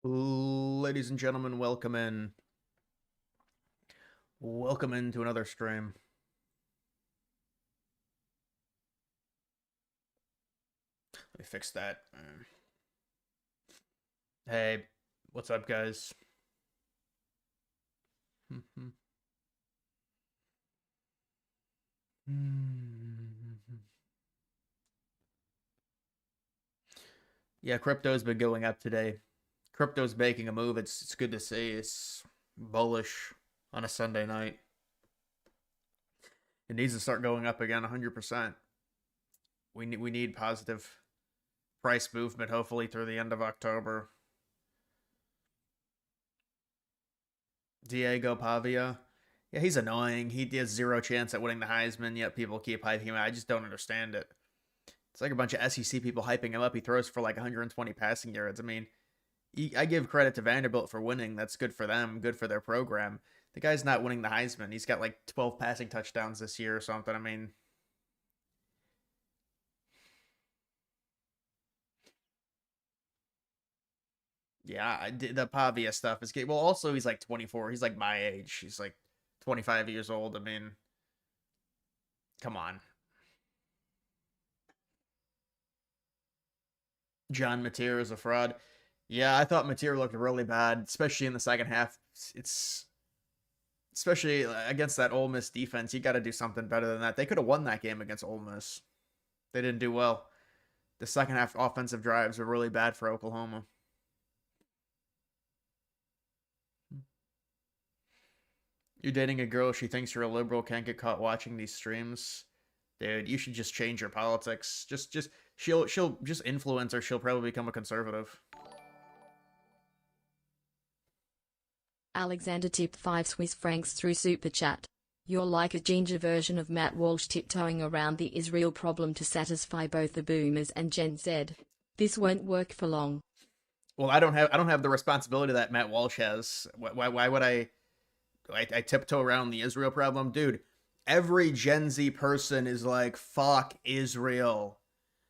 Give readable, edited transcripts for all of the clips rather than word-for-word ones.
Ladies and gentlemen, welcome in. Welcome into another stream. Let me fix that. Hey, what's up, guys? Yeah, crypto's been going up today. Crypto's making a move. It's good to see. It's bullish on a Sunday night. It needs to start going up again 100%. We need positive price movement hopefully through the end of October. Diego Pavia. Yeah, he's annoying. He has zero chance at winning the Heisman, yet people keep hyping him. I just don't understand it. It's like a bunch of SEC people hyping him up. He throws for like 120 passing yards. I mean, I give credit to Vanderbilt for winning. That's good for them, good for their program. The guy's not winning the Heisman. He's got like 12 passing touchdowns this year or something. I mean, yeah, the Pavia stuff is good. Well, also, he's like 24. He's like my age. He's like 25 years old. I mean, come on. John Mateer is a fraud. Yeah, I thought Mateer looked really bad, especially in the second half. It's especially against that Ole Miss defense. You got to do something better than that. They could have won that game against Ole Miss. They didn't do well. The second half offensive drives were really bad for Oklahoma. You're dating a girl, she thinks you're a liberal, can't get caught watching these streams. Dude, you should just change your politics. Just she'll just influence her. She'll probably become a conservative. Alexander tipped 5 Swiss francs through Super Chat. You're like a ginger version of Matt Walsh tiptoeing around the Israel problem to satisfy both the boomers and Gen Z. This won't work for long. Well, I don't have the responsibility that Matt Walsh has. Why would I tiptoe around the Israel problem, dude? Every Gen Z person is like, fuck Israel.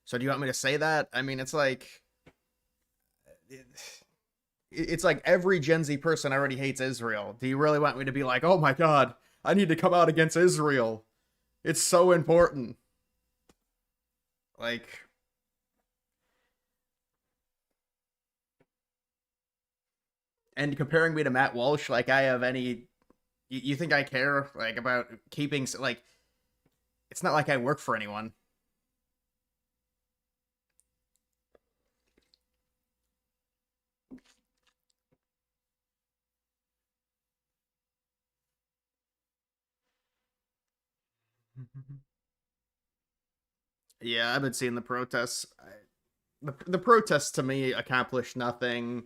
So do you want me to say that? I mean, it's like every Gen Z person already hates Israel. Do you really want me to be like, oh my god, I need to come out against Israel? It's so important. Like, and comparing me to Matt Walsh, like I have any. You think I care like about keeping like? It's not like I work for anyone. Yeah, I've been seeing the protests. The protests to me accomplish nothing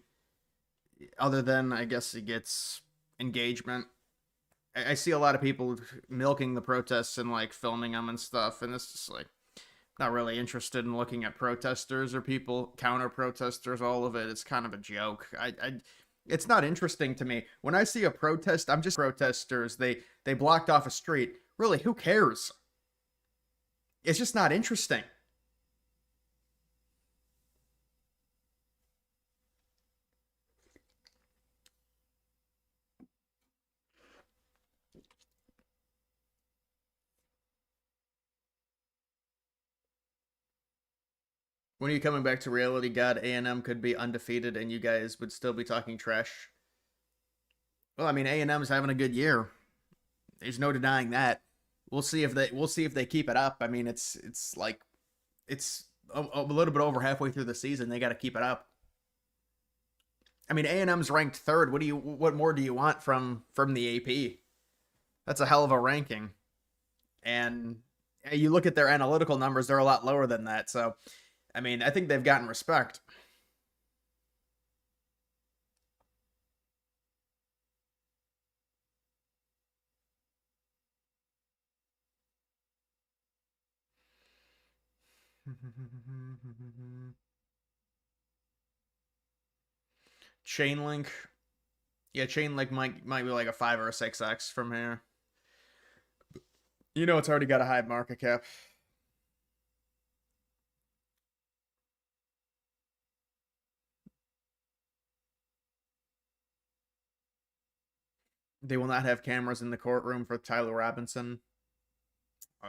other than I guess it gets engagement. I see a lot of people milking the protests and like filming them and stuff, and it's just like not really interested in looking at protesters or people counter protesters. All of it, it's kind of a joke. It's not interesting to me when I see a protest. I'm just protesters. They blocked off a street. Really, who cares? It's just not interesting. When are you coming back to reality? God, A&M could be undefeated, and you guys would still be talking trash. Well, I mean, A&M is having a good year. There's no denying that. We'll see if they keep it up. I mean, it's like it's a little bit over halfway through the season. They got to keep it up. I mean, A&M's ranked third. What more do you want from the AP? That's a hell of a ranking. And you look at their analytical numbers; they're a lot lower than that. So, I mean, I think they've gotten respect. Chainlink, yeah, Chainlink might be like a 5 or a 6x from here. You know, it's already got a high market cap. They will not have cameras in the courtroom for Tyler Robinson.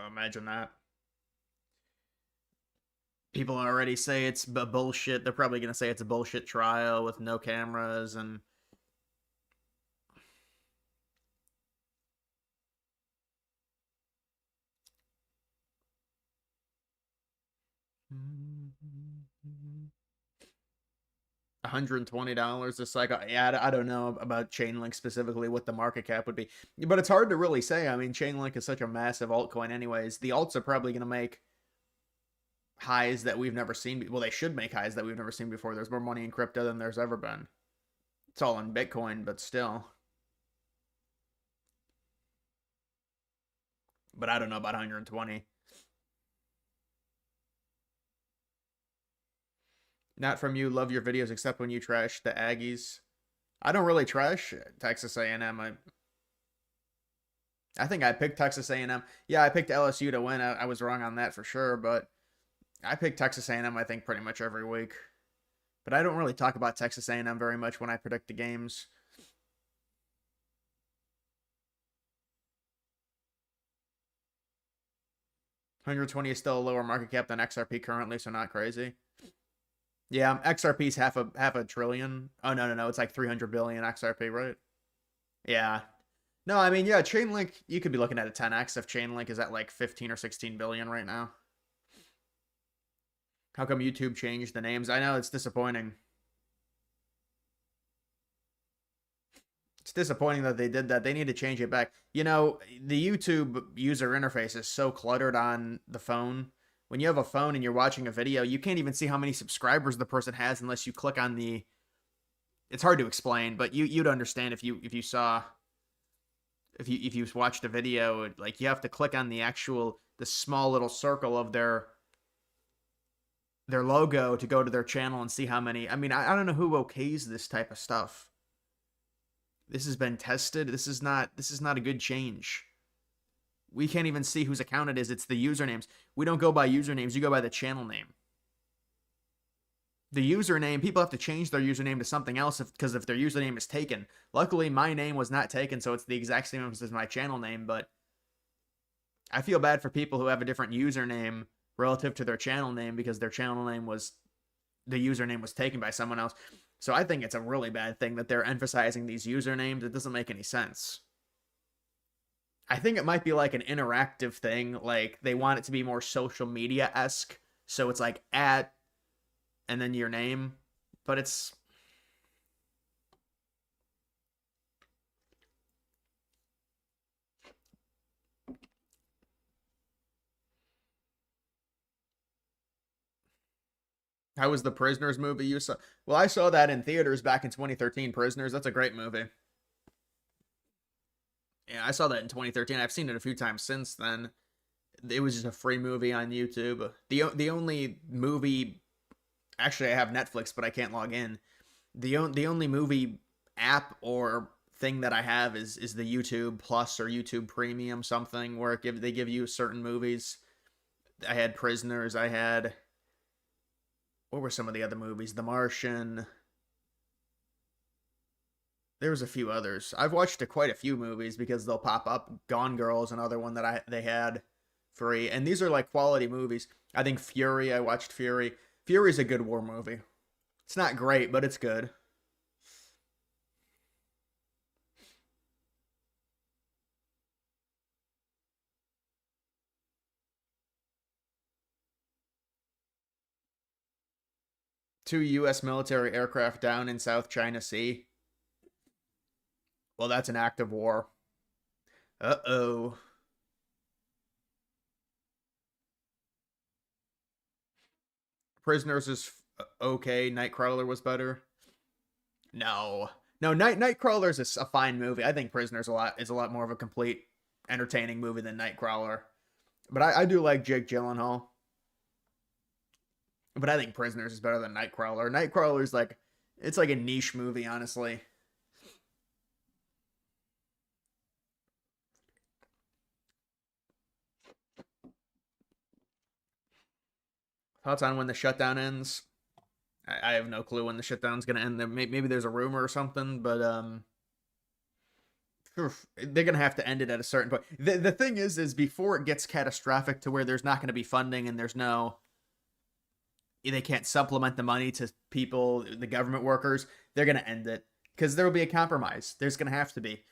Imagine that. People already say it's bullshit. They're probably going to say it's a bullshit trial with no cameras and. $120. It's like, yeah, I don't know about Chainlink specifically what the market cap would be, but it's hard to really say. I mean, Chainlink is such a massive altcoin, anyways. The alts are probably going to make highs that we've never seen. Well, they should make highs that we've never seen before. There's more money in crypto than there's ever been. It's all in Bitcoin, but still. But I don't know about 120. Not from you. Love your videos, except when you trash the Aggies. I don't really trash Texas A&M. I think I picked Texas A&M. Yeah, I picked LSU to win. I was wrong on that for sure, but I pick Texas A&M, I think, pretty much every week. But I don't really talk about Texas A&M very much when I predict the games. $120 is still a lower market cap than XRP currently, so not crazy. Yeah, XRP's half a trillion. Oh no, it's like 300 billion XRP, right? Yeah. No, I mean, yeah, Chainlink, you could be looking at a 10x if Chainlink is at like 15 or 16 billion right now. How come YouTube changed the names? I know, it's disappointing. It's disappointing that they did that. They need to change it back. You know, the YouTube user interface is so cluttered on the phone. When you have a phone and you're watching a video, you can't even see how many subscribers the person has unless you click on the. It's hard to explain, but you'd understand if you saw. If you watched a video, like you have to click on the small little circle of their logo to go to their channel and see how many. I mean, I don't know who okays this type of stuff. This has been tested. This is not a good change. We can't even see whose account it is. It's the usernames. We don't go by usernames. You go by the channel name. The username, people have to change their username to something else because if their username is taken. Luckily, my name was not taken, so it's the exact same as my channel name, but I feel bad for people who have a different username relative to their channel name because their channel name the username was taken by someone else. So I think it's a really bad thing that they're emphasizing these usernames. It doesn't make any sense. I think it might be like an interactive thing. Like they want it to be more social media-esque. So it's like at and then your name. But it's. How was the Prisoners movie you saw? Well, I saw that in theaters back in 2013. Prisoners, that's a great movie. Yeah, I saw that in 2013. I've seen it a few times since then. It was just a free movie on YouTube. The only movie, actually, I have Netflix, but I can't log in. The only movie app or thing that I have is the YouTube Plus or YouTube Premium something where they give you certain movies. I had Prisoners. I had what were some of the other movies? The Martian. There was a few others. I've watched quite a few movies because they'll pop up. Gone Girl is another one that they had free, and these are like quality movies. I think Fury. I watched Fury. Fury's a good war movie. It's not great, but it's good. Two U.S. military aircraft down in South China Sea. Well, that's an act of war. Uh-oh. Prisoners is okay. Nightcrawler was better. No. No, Nightcrawler is a fine movie. I think Prisoners is a lot more of a complete entertaining movie than Nightcrawler. But I do like Jake Gyllenhaal. But I think Prisoners is better than Nightcrawler. Nightcrawler's like it's like a niche movie, honestly. Thoughts on when the shutdown ends? I have no clue when the shutdown's gonna end. Maybe there's a rumor or something, but Oof, they're gonna have to end it at a certain point. The thing is before it gets catastrophic to where there's not going to be funding and there's no, they can't supplement the money to people, the government workers, they're going to end it because there will be a compromise. There's going to have to be.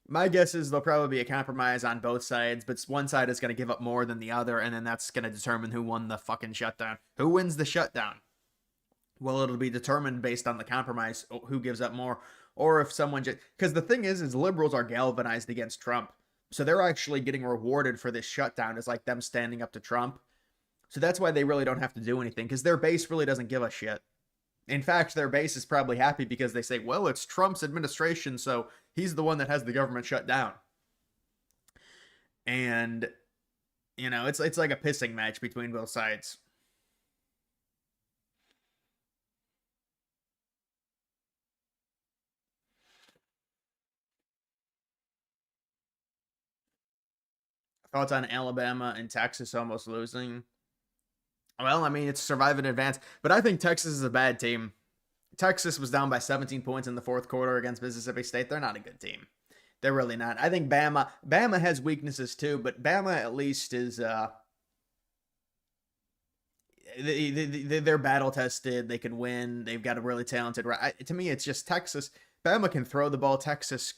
My guess is there'll probably be a compromise on both sides, but one side is going to give up more than the other, and then that's going to determine who won the fucking shutdown. Who wins the shutdown? Well, it'll be determined based on the compromise, who gives up more, or if someone just, because the thing is liberals are galvanized against Trump, so they're actually getting rewarded for this shutdown. It's like them standing up to Trump, so that's why they really don't have to do anything, because their base really doesn't give a shit. In fact, their base is probably happy because they say, well, it's Trump's administration, so he's the one that has the government shut down. And, you know, it's like a pissing match between both sides. Thoughts on Alabama and Texas almost losing? Well, I mean, it's survive in advance, but I think Texas is a bad team. Texas was down by 17 points in the fourth quarter against Mississippi State. They're not a good team. They're really not. I think Bama has weaknesses too, but Bama at least is they're battle tested. They can win. They've got a really talented. To me, it's just Texas. Bama can throw the ball. Texas,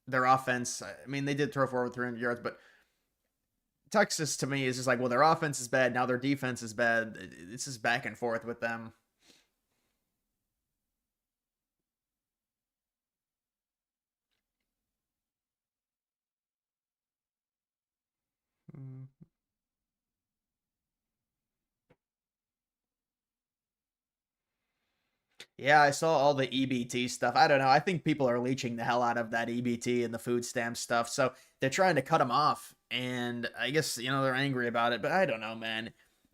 their offense. I mean, they did throw for over 300 yards, but Texas to me is just like, well, their offense is bad. Now their defense is bad. It's just back and forth with them. Yeah, I saw all the EBT stuff. I don't know. I think people are leeching the hell out of that EBT and the food stamp stuff. So they're trying to cut them off. And I guess, they're angry about it. But I don't know, man.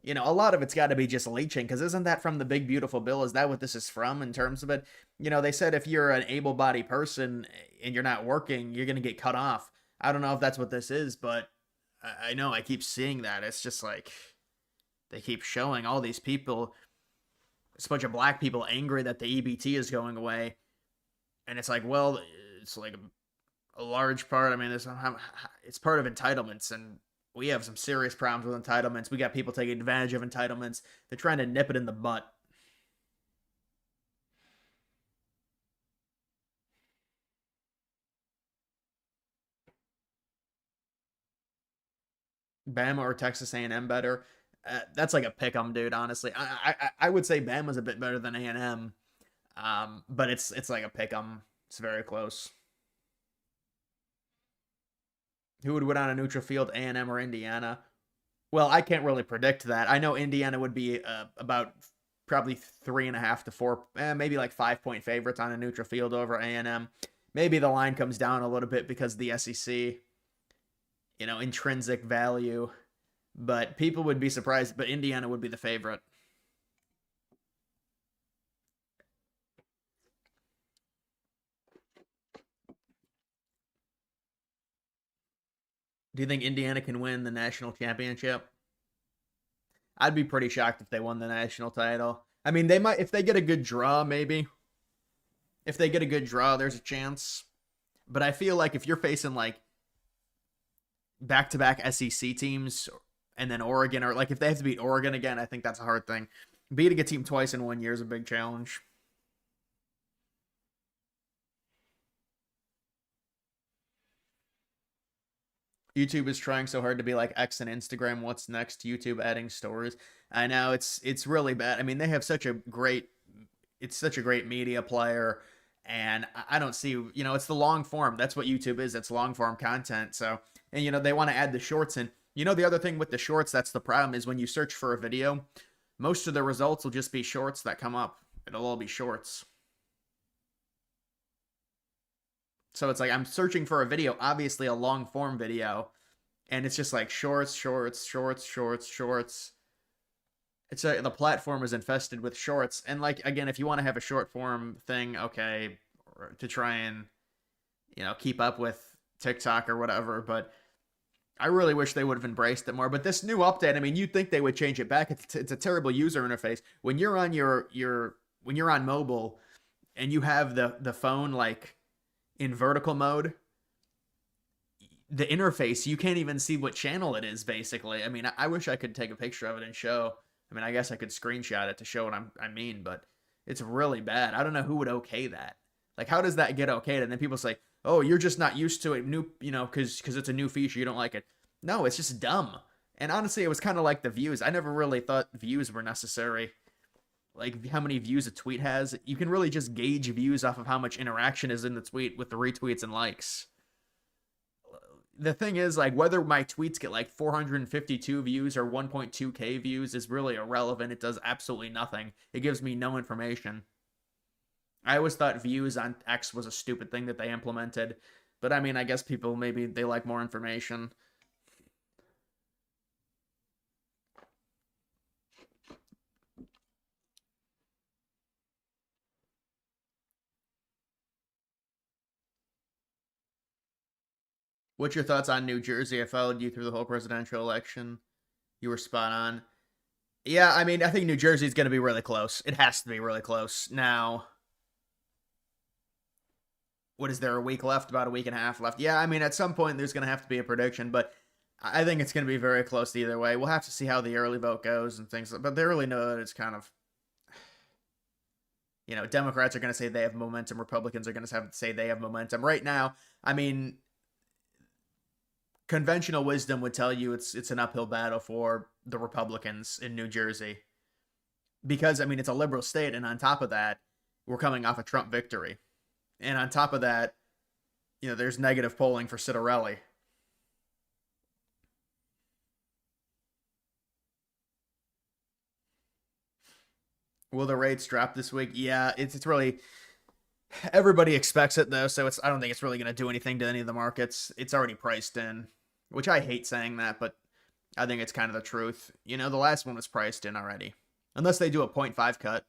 A lot of it's got to be just leeching. Because isn't that from the big, beautiful bill? Is that what this is from in terms of it? They said if you're an able-bodied person and you're not working, you're going to get cut off. I don't know if that's what this is, but I know I keep seeing that. It's just like they keep showing all these people. It's a bunch of black people angry that the EBT is going away. And it's like, well, it's like a large part. I mean, it's part of entitlements, and we have some serious problems with entitlements. We got people taking advantage of entitlements. They're trying to nip it in the butt. Bama or Texas A&M better? That's like a pick 'em, dude. Honestly, I would say Bama's a bit better than A&M, but it's like a pick 'em. It's very close. Who would win on a neutral field, A&M or Indiana? Well, I can't really predict that. I know Indiana would be about probably 3.5 to 4, maybe like 5-point favorites on a neutral field over A&M. Maybe the line comes down a little bit because of the SEC, intrinsic value. But people would be surprised, but Indiana would be the favorite. Do you think Indiana can win the national championship? I'd be pretty shocked if they won the national title. I mean, they might, if they get a good draw, maybe. If they get a good draw, there's a chance. But I feel like if you're facing like back-to-back SEC teams and then Oregon, or like if they have to beat Oregon again, I think that's a hard thing. Beating a team twice in 1 year is a big challenge. YouTube is trying so hard to be like X and Instagram. What's next? YouTube adding stories. I know it's really bad. I mean, they have such a great media player, and I don't see, it's the long form. That's what YouTube is. It's long form content. So, and they want to add the shorts in. The other thing with the shorts, that's the problem, is when you search for a video, most of the results will just be shorts that come up. It'll all be shorts. So it's like I'm searching for a video, obviously a long form video, and it's just like shorts, shorts, shorts, shorts, shorts. The platform is infested with shorts. And like, again, if you want to have a short form thing, okay, to try and, keep up with TikTok or whatever, but I really wish they would have embraced it more. But this new update, I mean, you'd think they would change it back. It's a terrible user interface. When you're on when you're on mobile and you have the phone like in vertical mode, the interface, you can't even see what channel it is, basically. I mean, I wish I could take a picture of it and show. I mean, I guess I could screenshot it to show what I mean, but it's really bad. I don't know who would okay that. Like, how does that get okayed? And then people say, "Oh, you're just not used to it, new, because it's a new feature, you don't like it." No, it's just dumb. And honestly, it was kind of like the views. I never really thought views were necessary. Like how many views a tweet has, you can really just gauge views off of how much interaction is in the tweet with the retweets and likes. The thing is, like, whether my tweets get like 452 views or 1.2k views is really irrelevant. It does absolutely nothing. It gives me no information. I always thought views on X was a stupid thing that they implemented, but I mean, I guess people, maybe they like more information. What's your thoughts on New Jersey? I followed you through the whole presidential election. You were spot on. Yeah, I mean, I think New Jersey's going to be really close. It has to be really close. Now, what is there, a week left? About a week and a half left. Yeah, I mean, at some point there's going to have to be a prediction, but I think it's going to be very close either way. We'll have to see how the early vote goes and things, but they really know that it's kind of, Democrats are going to say they have momentum. Republicans are going to have to say they have momentum. Right now, I mean, conventional wisdom would tell you it's an uphill battle for the Republicans in New Jersey because, I mean, it's a liberal state, and on top of that, we're coming off a Trump victory. And on top of that, there's negative polling for Citarelli. Will the rates drop this week? Yeah, it's really, everybody expects it though, so I don't think it's really going to do anything to any of the markets. It's already priced in, which I hate saying that, but I think it's kind of the truth. The last one was priced in already. Unless they do a 0.5 cut,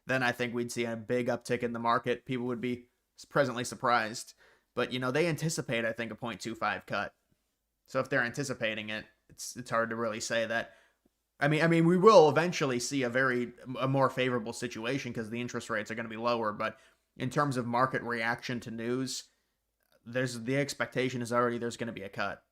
then I think we'd see a big uptick in the market. People would be presently surprised. But, they anticipate, I think, a 0.25 cut. So if they're anticipating it, it's hard to really say that. I mean, we will eventually see a more favorable situation because the interest rates are going to be lower. But in terms of market reaction to news, the expectation is already there's going to be a cut.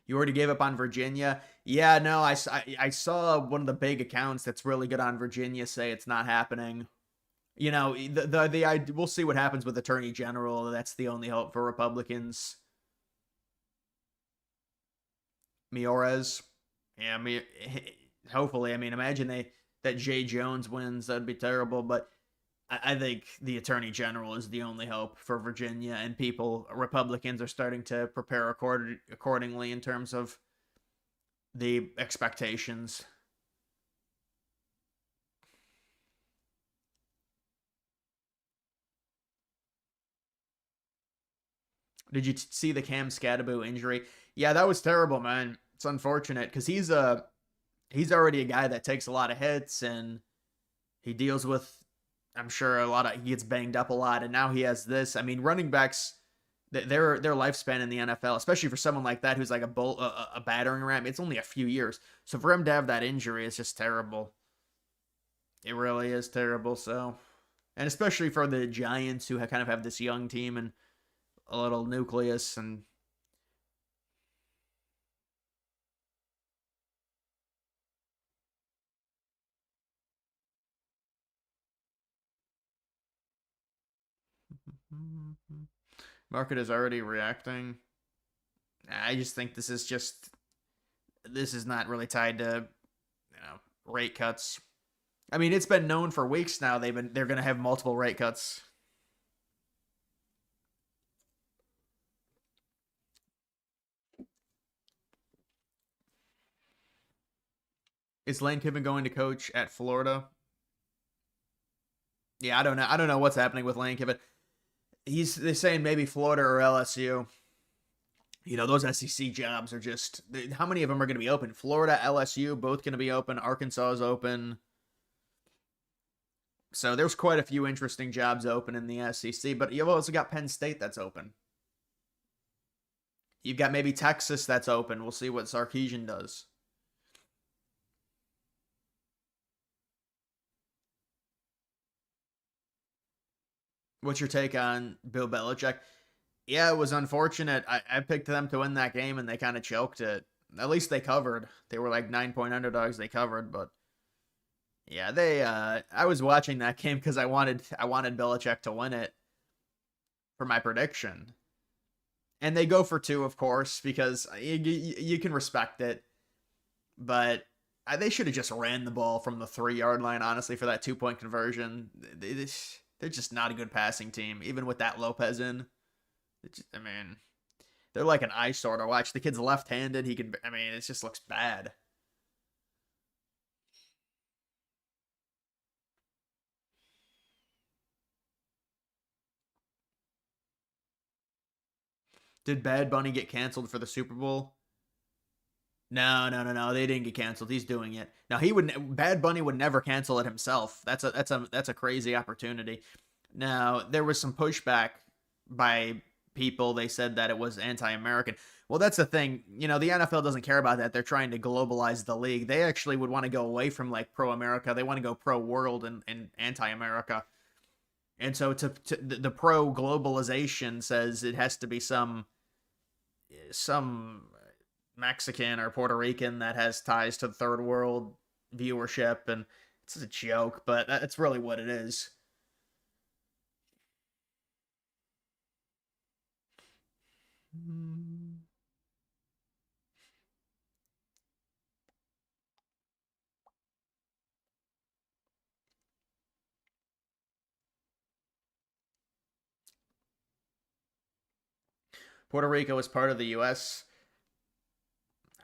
You already gave up on Virginia? Yeah, no, I saw one of the big accounts that's really good on Virginia say it's not happening. We'll see what happens with Attorney General. That's the only hope for Republicans. Miores. Yeah, hopefully. I mean, imagine that Jay Jones wins. That'd be terrible, but I think the Attorney General is the only hope for Virginia, and Republicans are starting to prepare accordingly in terms of the expectations. Did you see the Cam Skattebo injury? Yeah, that was terrible, man. It's unfortunate because he's already a guy that takes a lot of hits and he deals with, I'm sure, he gets banged up a lot, and now he has this. I mean, running backs, their lifespan in the NFL, especially for someone like that who's like a battering ram, it's only a few years. So for him to have that injury is just terrible. It really is terrible. So, and especially for the Giants who kind of have this young team and a little nucleus and. Market is already reacting. I just think this is not really tied to rate cuts. I mean, it's been known for weeks now they're going to have multiple rate cuts. Is Lane Kiffin going to coach at Florida? Yeah, I don't know. I don't know what's happening with Lane Kiffin. They're saying maybe Florida or LSU. Those SEC jobs are just, how many of them are going to be open? Florida, LSU, both going to be open. Arkansas is open. So there's quite a few interesting jobs open in the SEC, but you've also got Penn State that's open. You've got maybe Texas that's open. We'll see what Sarkisian does. What's your take on Bill Belichick? Yeah, it was unfortunate. I picked them to win that game and they kind of choked it. At least they covered. They were like 9 point underdogs. They covered, but yeah, they. I was watching that game because I wanted Belichick to win it for my prediction, and they go for two, of course, because you can respect it, but they should have just ran the ball from the 3 yard line. Honestly, for that 2 point conversion, they're just not a good passing team, even with that Lopez in. I mean, they're like an eyesore to watch. The kid's left-handed. He can. I mean, it just looks bad. Did Bad Bunny get canceled for the Super Bowl? No, no, no, no. They didn't get canceled. He's doing it. Now he would. Bad Bunny would never cancel it himself. That's a crazy opportunity. Now there was some pushback by people. They said that it was anti-American. Well, that's the thing. The NFL doesn't care about that. They're trying to globalize the league. They actually would want to go away from like pro-America. They want to go pro-world and anti-America. And so the pro globalization says it has to be some Mexican or Puerto Rican that has ties to the third world viewership, and it's a joke, but that's really what it is. Puerto Rico is part of the U.S.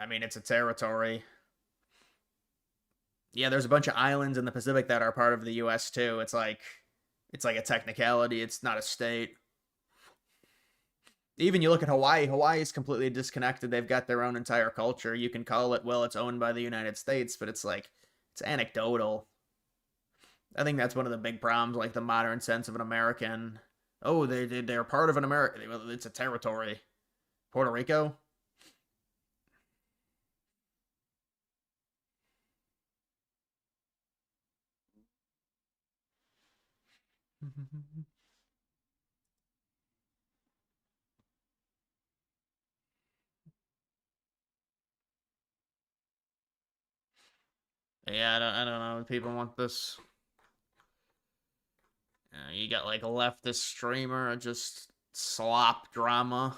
I mean, it's a territory. Yeah, there's a bunch of islands in the Pacific that are part of the U.S. too. It's like a technicality. It's not a state. Even you look at Hawaii. Hawaii is completely disconnected. They've got their own entire culture. You can call it, well, it's owned by the United States, but it's anecdotal. I think that's one of the big problems, like the modern sense of an American. Oh, they're part of an America. Well, it's a territory. Puerto Rico. Yeah, I don't know. People want this. You got like a leftist streamer, just slop drama.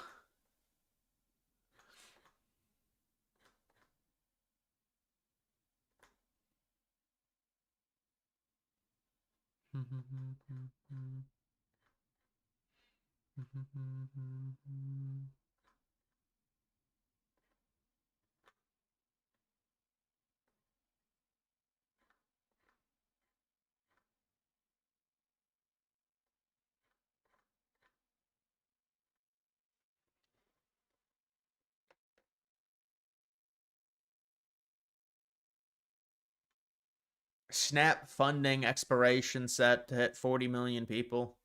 Snap funding expiration set to hit 40 million people.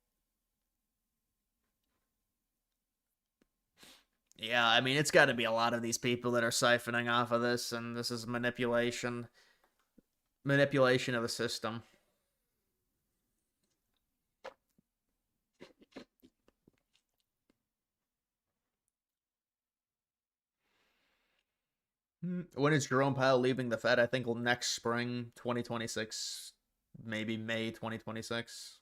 Yeah, I mean, it's got to be a lot of these people that are siphoning off of this, and this is manipulation of the system. When is Jerome Powell leaving the Fed? I think next spring, 2026, maybe May 2026.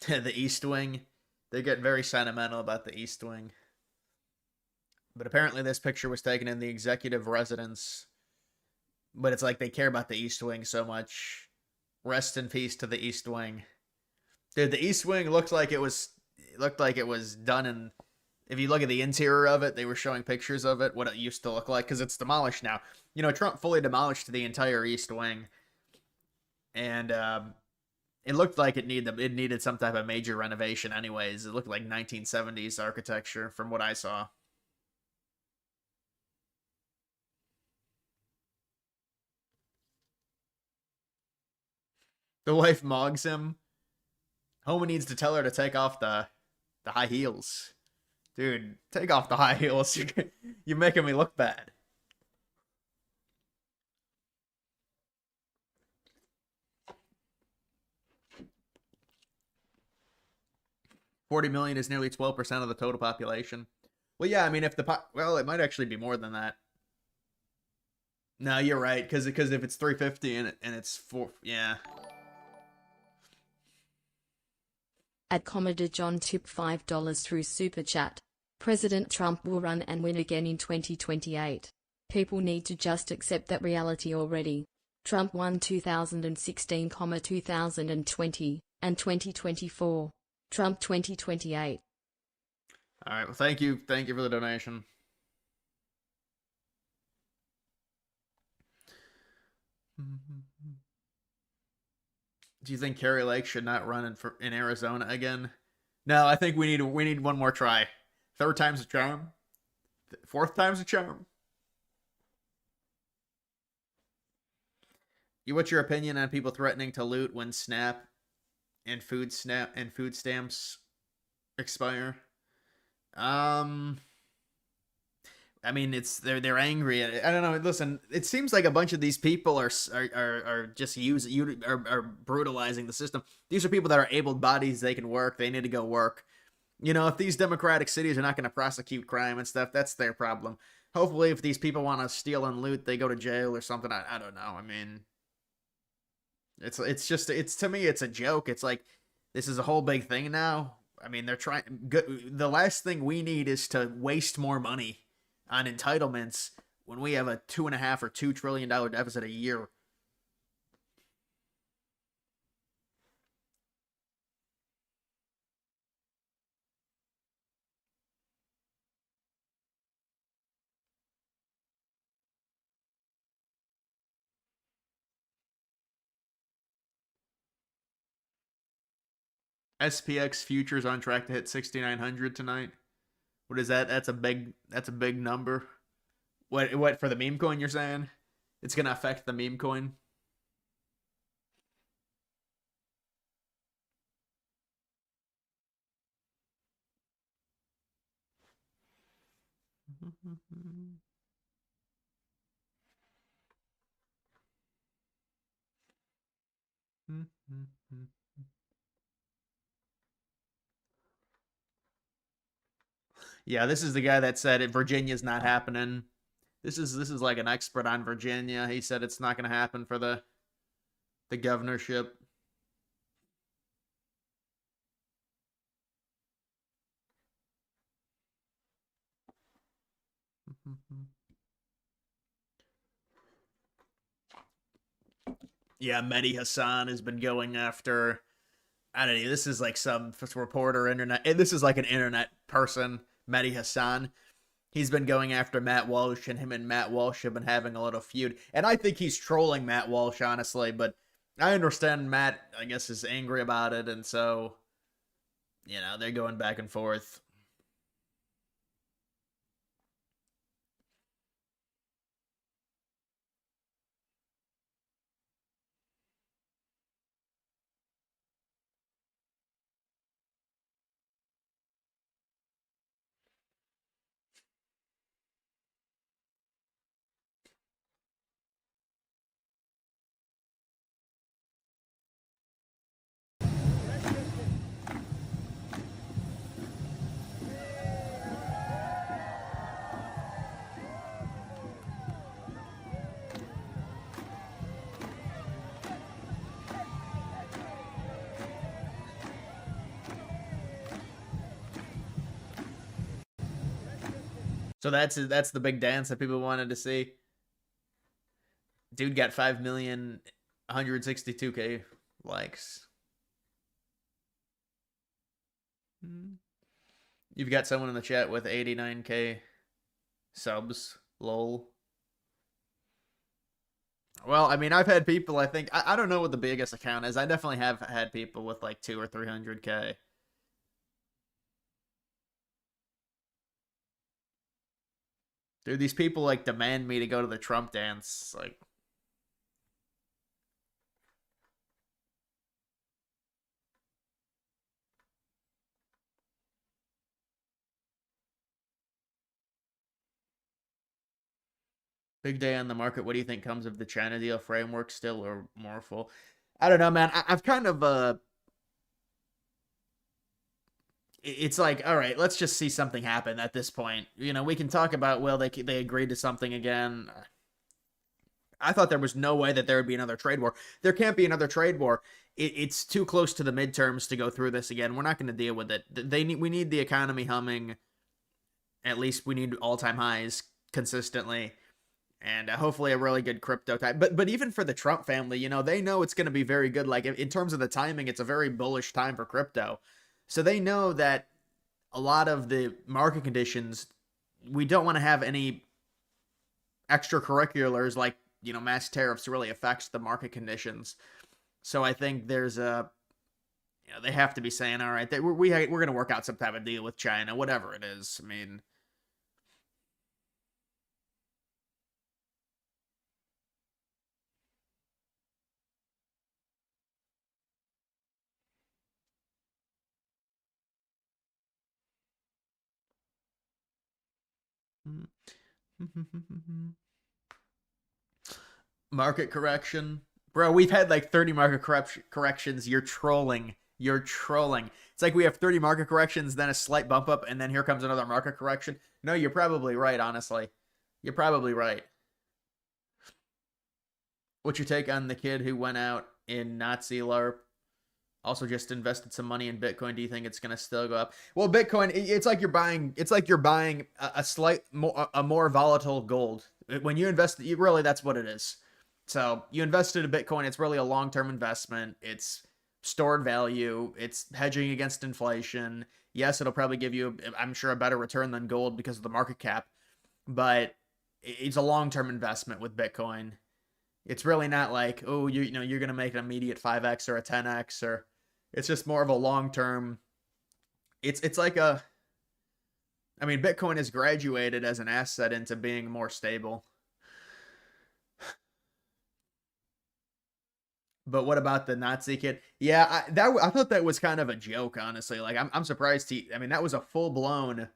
The East Wing. They get very sentimental about the East Wing. But apparently, this picture was taken in the executive residence. But it's like they care about the East Wing so much. Rest in peace to the East Wing. Dude, the East Wing looked like it was done in. If you look at the interior of it, they were showing pictures of it, what it used to look like, because it's demolished now. Trump fully demolished the entire East Wing, and it looked like it needed some type of major renovation. Anyways, it looked like 1970s architecture from what I saw. The wife mogs him. Homer needs to tell her to take off the high heels. Dude, take off the high heels. You're making me look bad. 40 million is nearly 12% of the total population. Well, yeah, I mean, if well, it might actually be more than that. No, you're right, because if it's 350 and it's four, yeah. At Commodore John tip $5 through Super Chat. President Trump will run and win again in 2028. People need to just accept that reality already. Trump won 2016, 2020, and 2024. Trump 2028. All right, well, thank you for the donation. Do you think Kerry Lake should not run in Arizona again? No, I think we need one more try. Third time's a charm. Fourth time's a charm. What's your opinion on people threatening to loot when SNAP and food stamps expire? I mean, they're angry. I don't know. Listen, it seems like a bunch of these people are just are brutalizing the system. These are people that are able bodies. They can work. They need to go work. You know, if these democratic cities are not going to prosecute crime and stuff, that's their problem. Hopefully, if these people want to steal and loot, they go to jail or something. I don't know. I mean, it's to me, it's a joke. It's like this is a whole big thing now. I mean, they're trying. The last thing we need is to waste more money on entitlements when we have a $2.5 or $2 trillion deficit a year. SPX futures on track to hit 6,900 tonight. What is that? That's a big number. What for the meme coin you're saying? It's gonna affect the meme coin. Yeah, this is the guy that said it. Virginia's not happening. This is like an expert on Virginia. He said it's not going to happen for the governorship. Yeah, Mehdi Hassan has been going after. I don't know. This is like some reporter internet. This is like an internet person, Mehdi Hassan. He's been going after Matt Walsh, and him and Matt Walsh have been having a little feud. And I think he's trolling Matt Walsh, honestly. But I understand Matt, I guess, is angry about it, and so they're going back and forth. So that's the big dance that people wanted to see. Dude got 5,162,000 likes. You've got someone in the chat with 89K subs. Lol. Well, I mean, I've had people. I don't know what the biggest account is. I definitely have had people with like 200 or 300K. Dude, these people like demand me to go to the Trump dance. Like, big day on the market. What do you think comes of the China deal framework? Still or more full? I don't know, man. I've kind of it's like, all right, let's just see something happen at this point. You know, we can talk about, well, they agreed to something again. I thought there was no way that there would be another trade war. There can't be another trade war. It's too close to the midterms to go through this again. We're not going to deal with it. We need the economy humming. At least we need all-time highs consistently, and hopefully a really good crypto time. But even for the Trump family, you know, they know it's going to be very good. Like in terms of the timing, it's a very bullish time for crypto. So they know that a lot of the market conditions, we don't want to have any extracurriculars like, you know, mass tariffs really affects the market conditions. So I think there's a, you know, they have to be saying, all right, we're going to work out some type of deal with China, whatever it is. I mean, market correction. Bro, we've had like 30 market corrections. You're trolling. You're trolling. It's like we have 30 market corrections, then a slight bump up, and then here comes another market correction. No, you're probably right, honestly. You're probably right. What's your take on the kid who went out in Nazi LARP? Also just invested some money in Bitcoin. Do you think it's going to still go up? Well, Bitcoin, it's like you're buying a more volatile gold. When you invest, you really, that's what it is. So you invested in Bitcoin. It's really a long-term investment. It's stored value. It's hedging against inflation. Yes, it'll probably give you, I'm sure, a better return than gold because of the market cap, but it's a long-term investment with Bitcoin. It's really not like, oh, you know, you're going to make an immediate 5x or a 10x, or it's just more of a long-term. It's like a, I mean, Bitcoin has graduated as an asset into being more stable. But what about the Nazi kid? Yeah, I thought that was kind of a joke, honestly. Like I'm surprised I mean, that was a full blown,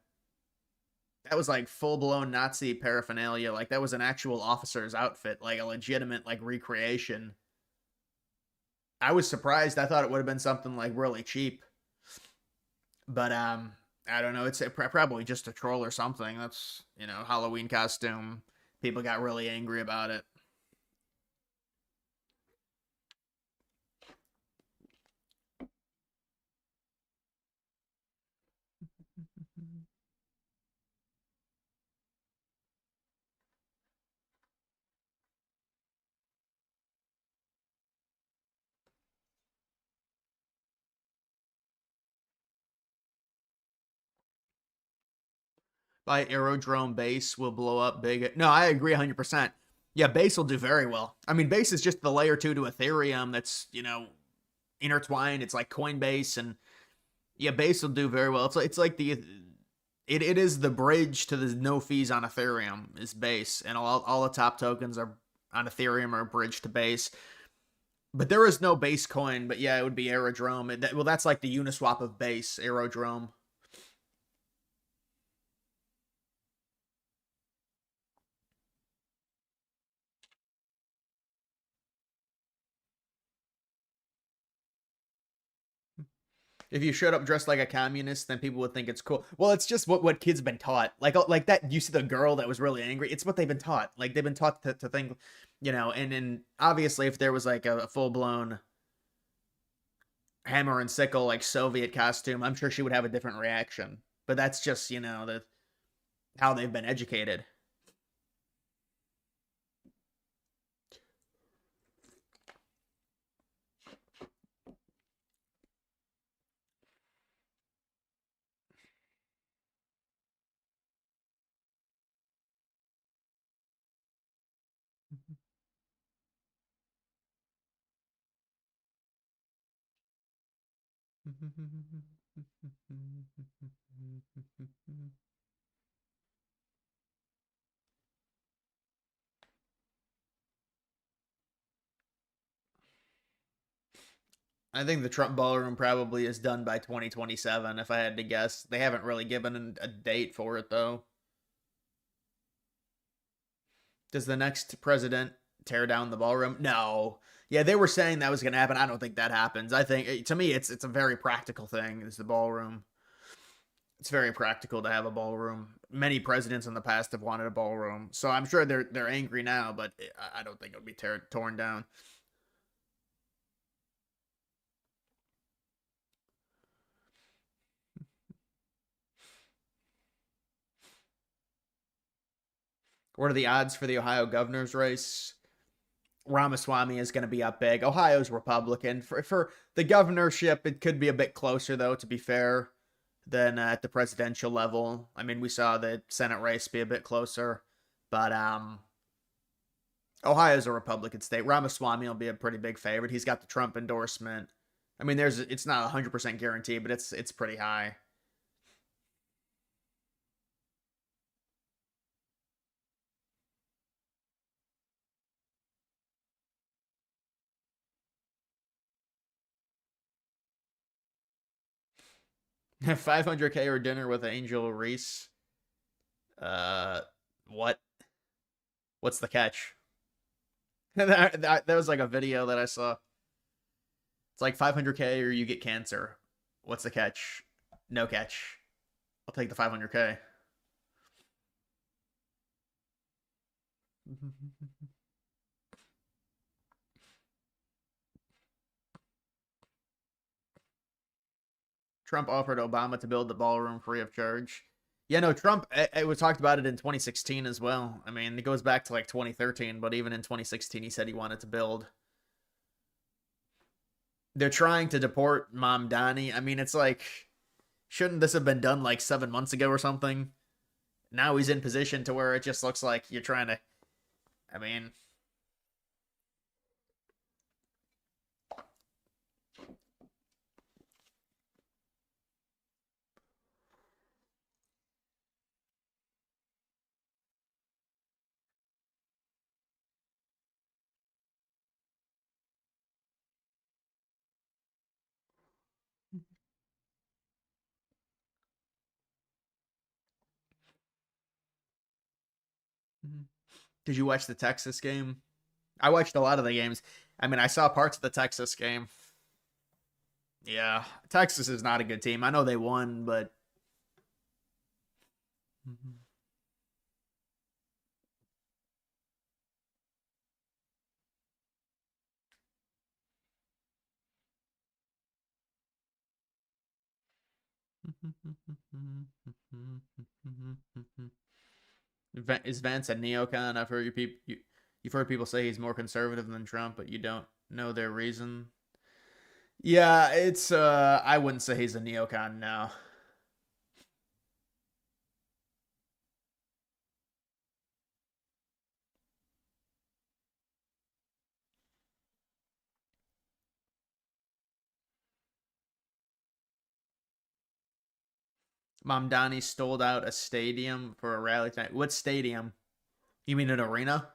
that was like full blown Nazi paraphernalia. Like that was an actual officer's outfit, like a legitimate like recreation. I was surprised. I thought it would have been something like really cheap, but I don't know. It's probably just a troll or something. That's, you know, Halloween costume. People got really angry about it. By Aerodrome Base will blow up big. No, I agree 100%. Yeah, Base will do very well. I mean, Base is just the layer 2 to Ethereum that's, you know, intertwined. It's like Coinbase, and yeah, Base will do very well. It's like the it is the bridge to the no fees on Ethereum is Base, and all the top tokens are on Ethereum are bridged to Base. But there is no Base coin, but yeah, it would be Aerodrome. Well, that's like the Uniswap of Base, Aerodrome. If you showed up dressed like a communist, then people would think it's cool. Well, it's just what kids been taught. Like that. You see the girl that was really angry. It's what they've been taught. Like they've been taught to think, you know. And obviously, if there was like a full blown hammer and sickle like Soviet costume, I'm sure she would have a different reaction. But that's just, you know, the how they've been educated. I think the Trump ballroom probably is done by 2027, if I had to guess. They haven't really given a date for it, though. Does the next president tear down the ballroom? No. Yeah, they were saying that was going to happen. I don't think that happens. I think, to me, it's a very practical thing. Is the ballroom. it's very practical to have a ballroom. Many presidents in the past have wanted a ballroom, so I'm sure they're angry now, but I don't think it'll be torn down. What are the odds for the Ohio governor's race? Ramaswamy is going to be up big. Ohio's Republican. For the governorship, it could be a bit closer, though, to be fair, than at the presidential level. I mean, we saw the Senate race be a bit closer, but Ohio's a Republican state. Ramaswamy will be a pretty big favorite. He's got the Trump endorsement. I mean, it's not 100% guaranteed, but it's pretty high. $500K or dinner with Angel Reese. Uh, what? What's the catch? That was like a video that I saw. It's like 500K or you get cancer. What's the catch? No catch. I'll take the 500K. Trump offered Obama to build the ballroom free of charge. Yeah, no, Trump, it was talked about it in 2016 as well. I mean, it goes back to like 2013, but even in 2016, he said he wanted to build. They're trying to deport Mamdani. I mean, it's like, shouldn't this have been done like 7 months ago or something? Now he's in position to where it just looks like you're trying to, I mean, did you watch the Texas game? I watched a lot of the games. I mean, I saw parts of the Texas game. Yeah, Texas is not a good team. I know they won, but is Vance a neocon? I've heard you've heard people say he's more conservative than Trump, but you don't know their reason. Yeah, it's I wouldn't say he's a neocon now. Mamdani stole out a stadium for a rally tonight. What stadium? You mean an arena?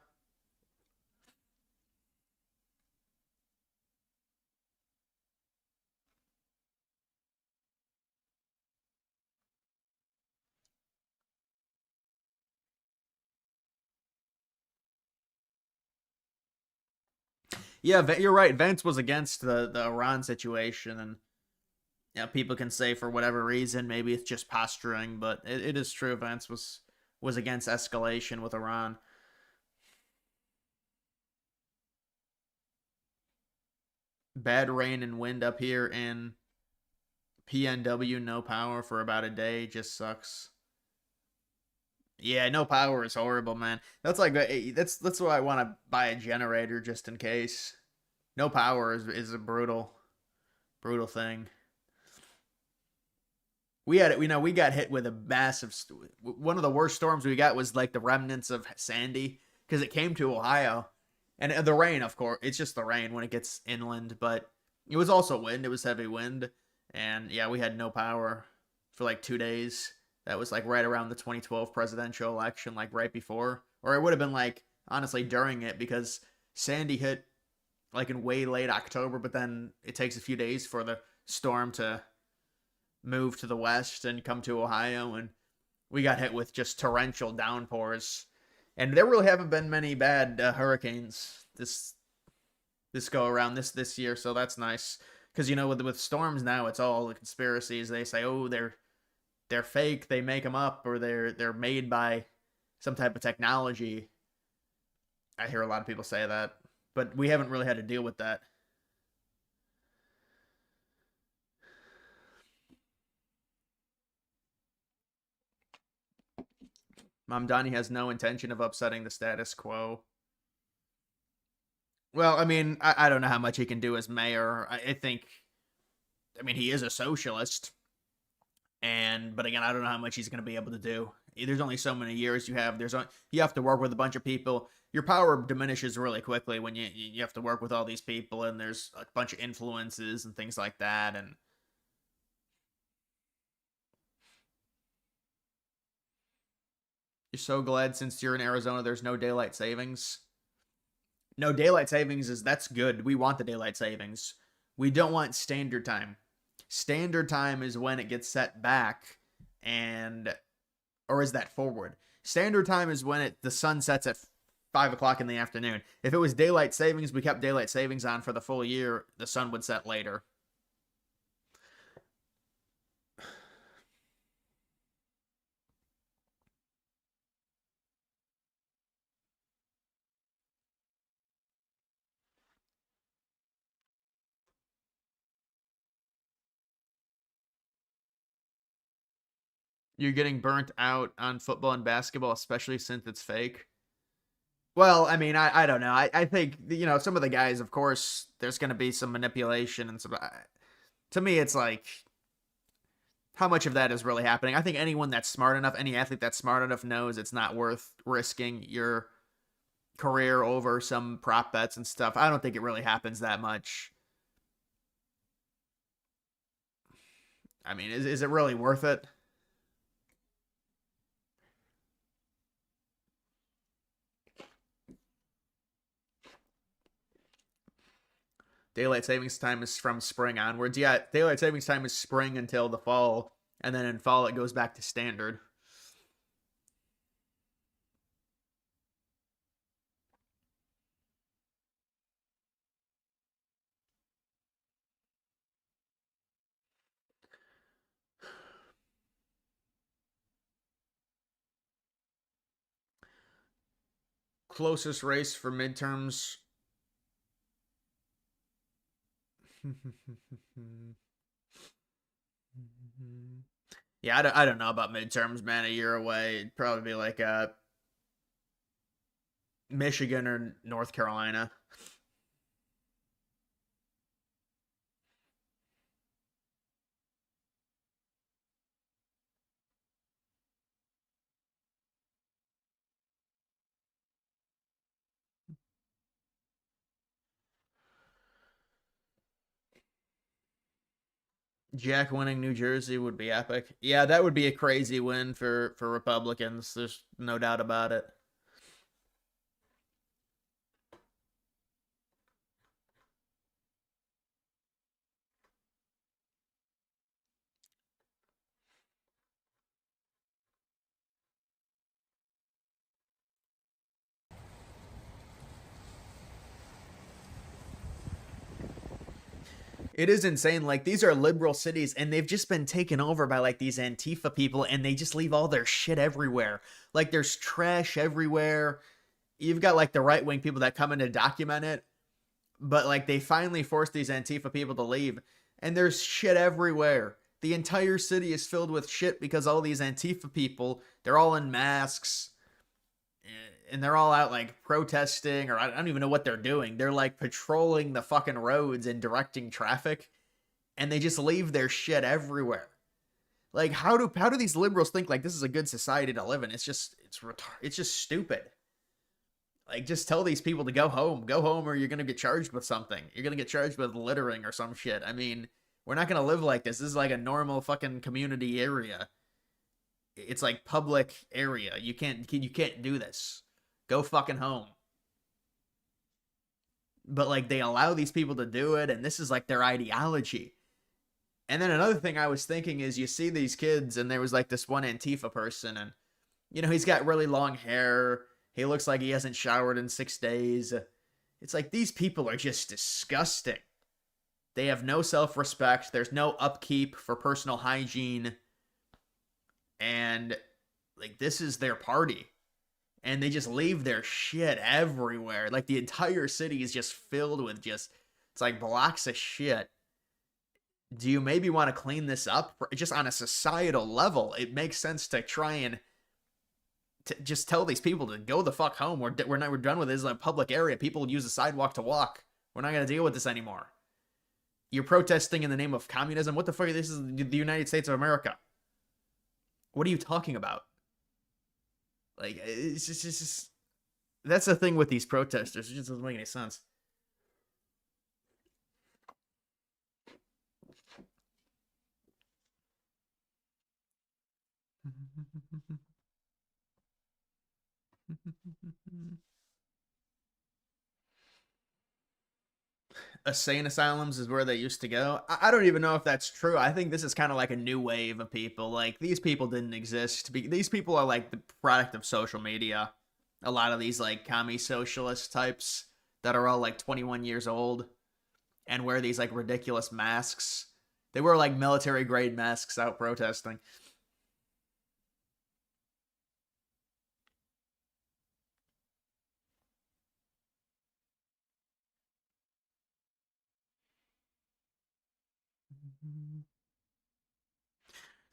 Yeah, you're right. Vance was against the Iran situation, and yeah, people can say for whatever reason, maybe it's just posturing, but it is true. Vance was against escalation with Iran. Bad rain and wind up here in PNW. No power for about a day. Just sucks. Yeah, no power is horrible, man. That's like that's why I want to buy a generator just in case. No power is a brutal thing. We got hit with a massive one of the worst storms we got was like the remnants of Sandy because it came to Ohio, and the rain, of course, it's just the rain when it gets inland, but it was also wind. It was heavy wind, and yeah, we had no power for like 2 days. That was like right around the 2012 presidential election, like right before, or it would have been like honestly during it because Sandy hit like in way late October, but then it takes a few days for the storm to move to the west and come to Ohio, and we got hit with just torrential downpours. And there really haven't been many bad hurricanes this go around this year, so that's nice. Because with storms now, it's all the conspiracies. They say, oh, they're fake, they make them up, or they're made by some type of technology. I hear a lot of people say that, but we haven't really had to deal with that. Mamdani has no intention of upsetting the status quo. Well, I mean, I don't know how much he can do as mayor. I think, I mean, he is a socialist, but again, I don't know how much he's going to be able to do. There's only so many years you have. You have to work with a bunch of people. Your power diminishes really quickly when you have to work with all these people, and there's a bunch of influences and things like that. And you're so glad since you're in Arizona, there's no daylight savings. No, daylight savings that's good. We want the daylight savings. We don't want standard time. Standard time is when it gets set back, or is that forward? Standard time is when the sun sets at 5 o'clock in the afternoon. If it was daylight savings, we kept daylight savings on for the full year, the sun would set later. You're getting burnt out on football and basketball, especially since it's fake. Well, I mean, I don't know. I think, some of the guys, of course, there's going to be some manipulation and some. To me, it's like, how much of that is really happening? I think anyone that's smart enough, any athlete that's smart enough knows it's not worth risking your career over some prop bets and stuff. I don't think it really happens that much. I mean, is it really worth it? Daylight savings time is from spring onwards. Yeah, daylight savings time is spring until the fall, and then in fall it goes back to standard. Closest race for midterms. Yeah, I don't know about midterms, man. A year away, it'd probably be like Michigan or North Carolina. Jack winning New Jersey would be epic. Yeah, that would be a crazy win for Republicans. There's no doubt about it. It is insane. Like, these are liberal cities, and they've just been taken over by like these Antifa people, and they just leave all their shit everywhere. Like, there's trash everywhere. You've got like the right wing people that come in to document it, but like they finally forced these Antifa people to leave, and there's shit everywhere. The entire city is filled with shit because all these Antifa people, they're all in masks, and they're all out like protesting, or I don't even know what they're doing. They're like patrolling the fucking roads and directing traffic, and they just leave their shit everywhere. Like, how do these liberals think like this is a good society to live in? It's just stupid. Like, just tell these people to go home, or you're gonna get charged with something. You're gonna get charged with littering or some shit. I mean, we're not gonna live like this. This is like a normal fucking community area. It's like public area. You can't do this. Go fucking home. But like they allow these people to do it, and this is like their ideology. And then another thing I was thinking is, you see these kids, and there was like this one Antifa person, and he's got really long hair. He looks like he hasn't showered in 6 days. It's like, these people are just disgusting. They have no self-respect. There's no upkeep for personal hygiene. and like this is their party, and they just leave their shit everywhere. Like the entire city is just filled with just it's like blocks of shit. Do you maybe want to clean this up just on a societal level? It makes sense to try and just tell these people to go the fuck home. We're done with this. Is a public area. People use the sidewalk to walk. We're not gonna deal with this anymore. You're protesting in the name of communism. What the fuck? This is the United States of America. What are you talking about? Like it's just that's the thing with these protesters. It just doesn't make any sense. Insane asylums is where they used to go. I don't even know if that's true. I think this is kind of like a new wave of people. Like these people didn't exist. These people are like the product of social media. A lot of these like commie socialist types that are all like 21 years old and wear these like ridiculous masks. They wear like military grade masks out protesting.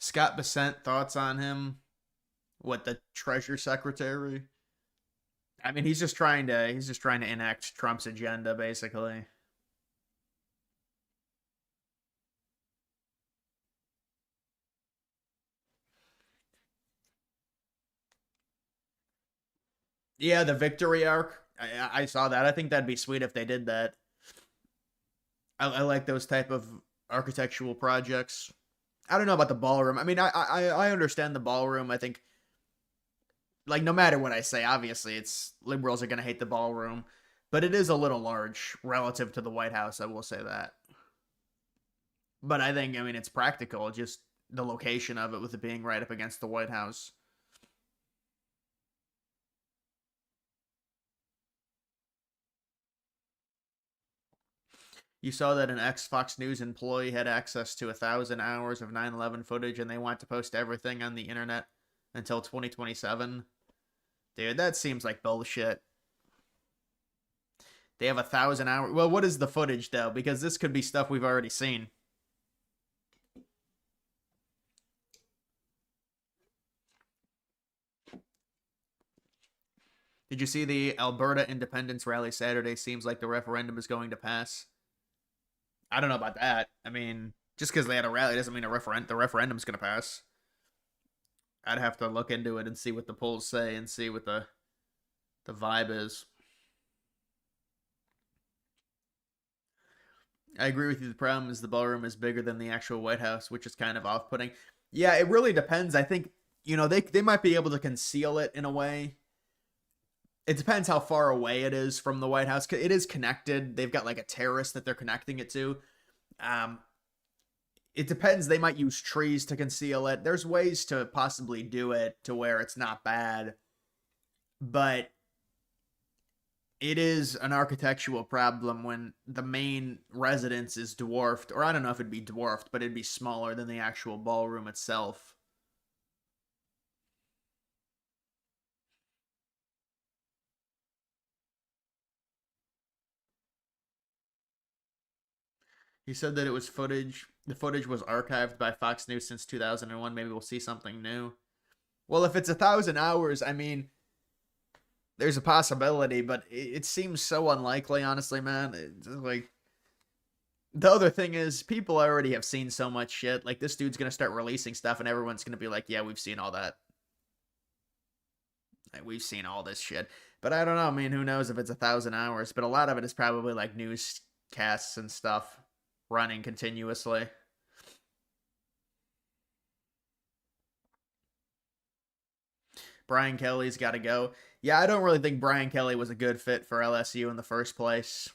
Scott Bessent, thoughts on him? What, the Treasury Secretary? I mean, he's just trying to enact Trump's agenda, basically. Yeah, the Victory Arc. I saw that. I think that'd be sweet if they did that. I like those type of architectural projects. I don't know about the ballroom. I mean, I understand the ballroom. I think like no matter what I say, obviously it's liberals are gonna hate the ballroom, but it is a little large relative to the White House. I will say that. But I mean it's practical, just the location of it with it being right up against the White House. You saw that an ex Fox News employee had access to 1,000 hours of 9/11 footage, and they want to post everything on the internet until 2027. Dude, that seems like bullshit. They have 1,000 hours. Well, what is the footage though? Because this could be stuff we've already seen. Did you see the Alberta independence rally Saturday? Seems like the referendum is going to pass. I don't know about that. I mean, just because they had a rally doesn't mean the referendum's going to pass. I'd have to look into it and see what the polls say and see what the vibe is. I agree with you. The problem is the ballroom is bigger than the actual White House, which is kind of off-putting. Yeah, it really depends. I think they might be able to conceal it in a way. It depends how far away it is from the White House. It is connected. They've got like a terrace that they're connecting it to. Um, it depends. They might use trees to conceal it. There's ways to possibly do it to where it's not bad, but it is an architectural problem when the main residence is dwarfed, or I don't know if it'd be dwarfed, but it'd be smaller than the actual ballroom itself. He said that it was footage. The footage was archived by Fox News since 2001. Maybe we'll see something new. Well, if it's 1,000 hours, I mean, there's a possibility, but it seems so unlikely, honestly, man. It's like the other thing is, people already have seen so much shit. Like this dude's gonna start releasing stuff, and everyone's gonna be like, "Yeah, we've seen all that. Like, we've seen all this shit." But I don't know. I mean, who knows if it's 1,000 hours? But a lot of it is probably like newscasts and stuff running continuously. Brian Kelly's got to go. Yeah, I don't really think Brian Kelly was a good fit for LSU in the first place.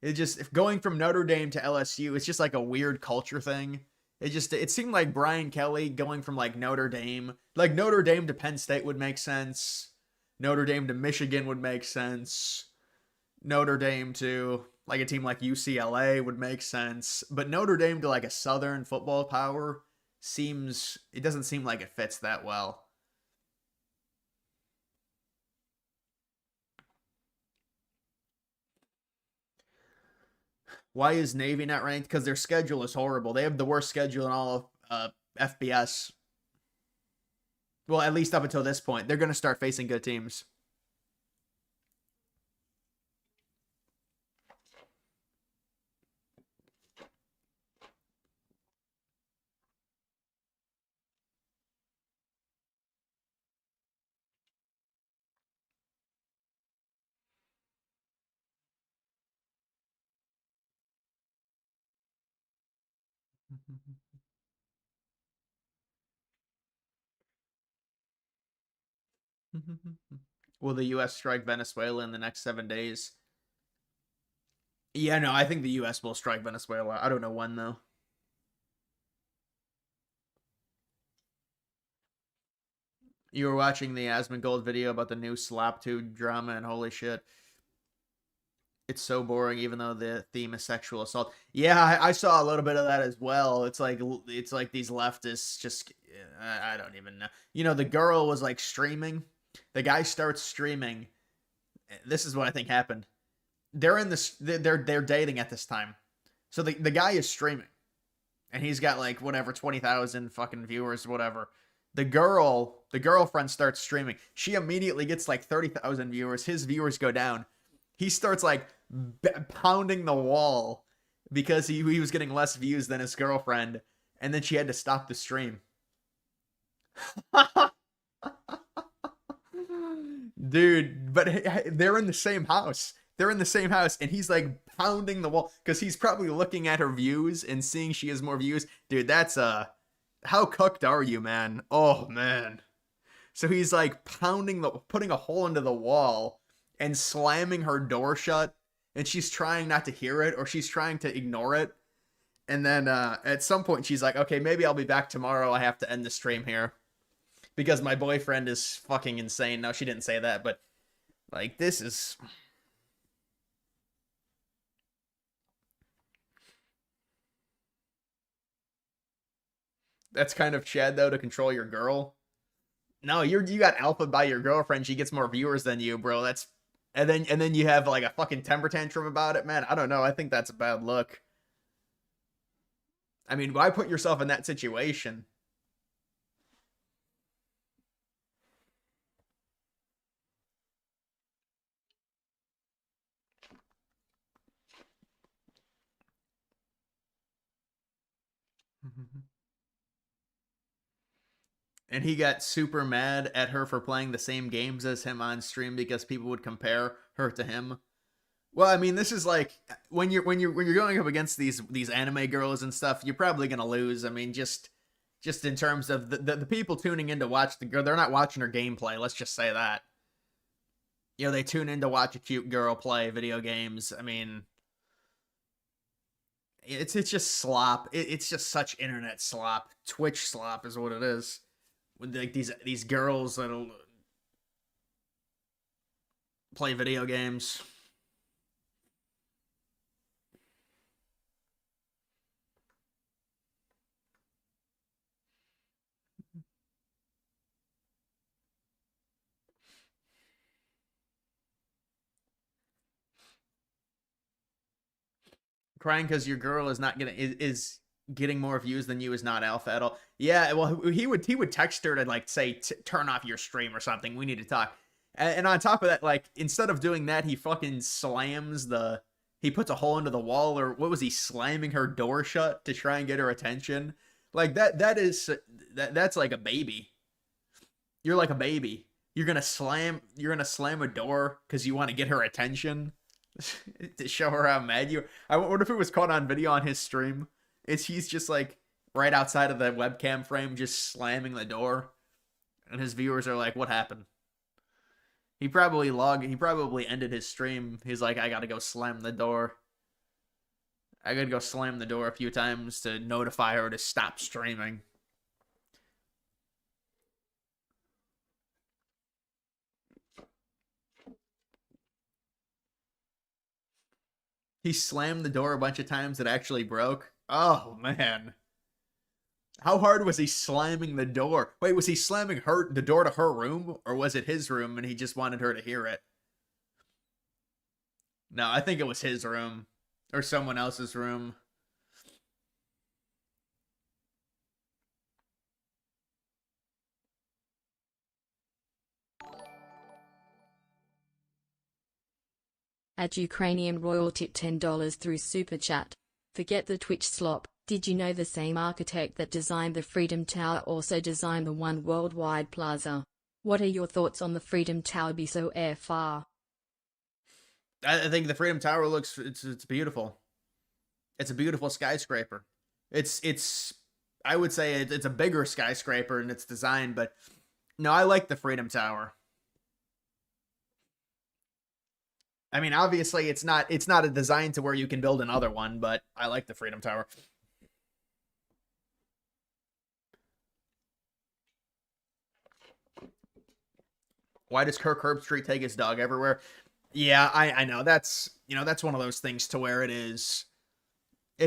It just if going from Notre Dame to LSU, it's just like a weird culture thing. It seemed like Brian Kelly going from like Notre Dame to Penn State would make sense. Notre Dame to Michigan would make sense. Notre Dame to like a team like UCLA would make sense, but Notre Dame to like a Southern football power it doesn't seem like it fits that well. Why is Navy not ranked? Because their schedule is horrible. They have the worst schedule in all of FBS. Well, at least up until this point. They're going to start facing good teams. Will the U.S. strike Venezuela in the next 7 days? Yeah, no, I think the U.S. will strike Venezuela. I don't know when, though. You were watching the Asmongold video about the new Slap 2 drama, and holy shit. It's so boring, even though the theme is sexual assault. Yeah, I saw a little bit of that as well. It's like these leftists just I don't even know. You know, the girl was like streaming. The guy starts streaming. This is what I think happened. They're in this. They're dating at this time. So the guy is streaming, and he's got like whatever 20,000 fucking viewers, whatever. The girlfriend starts streaming. She immediately gets like 30,000 viewers. His viewers go down. He starts like pounding the wall because he was getting less views than his girlfriend, and then she had to stop the stream. Dude, but they're in the same house. They're in the same house, and he's like pounding the wall because he's probably looking at her views and seeing she has more views. Dude, that's how cooked are you, man? Oh man. So he's like putting a hole into the wall and slamming her door shut, and she's trying not to hear it, or she's trying to ignore it. And then at some point she's like, okay, maybe I'll be back tomorrow. I have to end the stream here because my boyfriend is fucking insane. No, she didn't say that, but like this is that's kind of Chad though to control your girl. No, you got alpha by your girlfriend. She gets more viewers than you, bro. That's and then you have like a fucking temper tantrum about it, man. I don't know. I think that's a bad look. I mean, why put yourself in that situation? And he got super mad at her for playing the same games as him on stream because people would compare her to him. Well, I mean, this is like when you're going up against these anime girls and stuff, you're probably gonna lose. I mean, just in terms of the people tuning in to watch the girl, they're not watching her gameplay. Let's just say that. You know, they tune in to watch a cute girl play video games. I mean, it's just slop. It's just such internet slop. Twitch slop is what it is. With like these girls that'll play video games. Crying because your girl is not getting is getting more views than you is not alpha at all. Yeah, well, he would text her to like say turn off your stream or something. We need to talk. And on top of that, like instead of doing that, he fucking slams the he puts a hole into the wall, or what was he slamming her door shut to try and get her attention? Like that's like a baby. You're like a baby. You're gonna slam a door because you want to get her attention to show her how mad you are. I wonder if it was caught on video on his stream. He's just like right outside of the webcam frame, just slamming the door, and his viewers are like, "What happened?" He probably ended his stream. He's like, "I gotta go slam the door. I gotta go slam the door a few times to notify her to stop streaming." He slammed the door a bunch of times. It actually broke. Oh man. How hard was he slamming the door? Wait, was he slamming the door to her room, or was it his room and he just wanted her to hear it? No, I think it was his room or someone else's room. At Ukrainian Royal tip $10 through Super Chat. Forget the Twitch slop. Did you know the same architect that designed the Freedom Tower also designed the One Worldwide Plaza? What are your thoughts on the Freedom Tower be so far? I think the Freedom Tower looks it's beautiful. It's a beautiful skyscraper. It's I would say it's a bigger skyscraper in its design, but no, I like the Freedom Tower. I mean, obviously it's not a design to where you can build another one, but I like the Freedom Tower. Why does Kirk Herbstreit take his dog everywhere? Yeah, I know. That's that's one of those things to where it's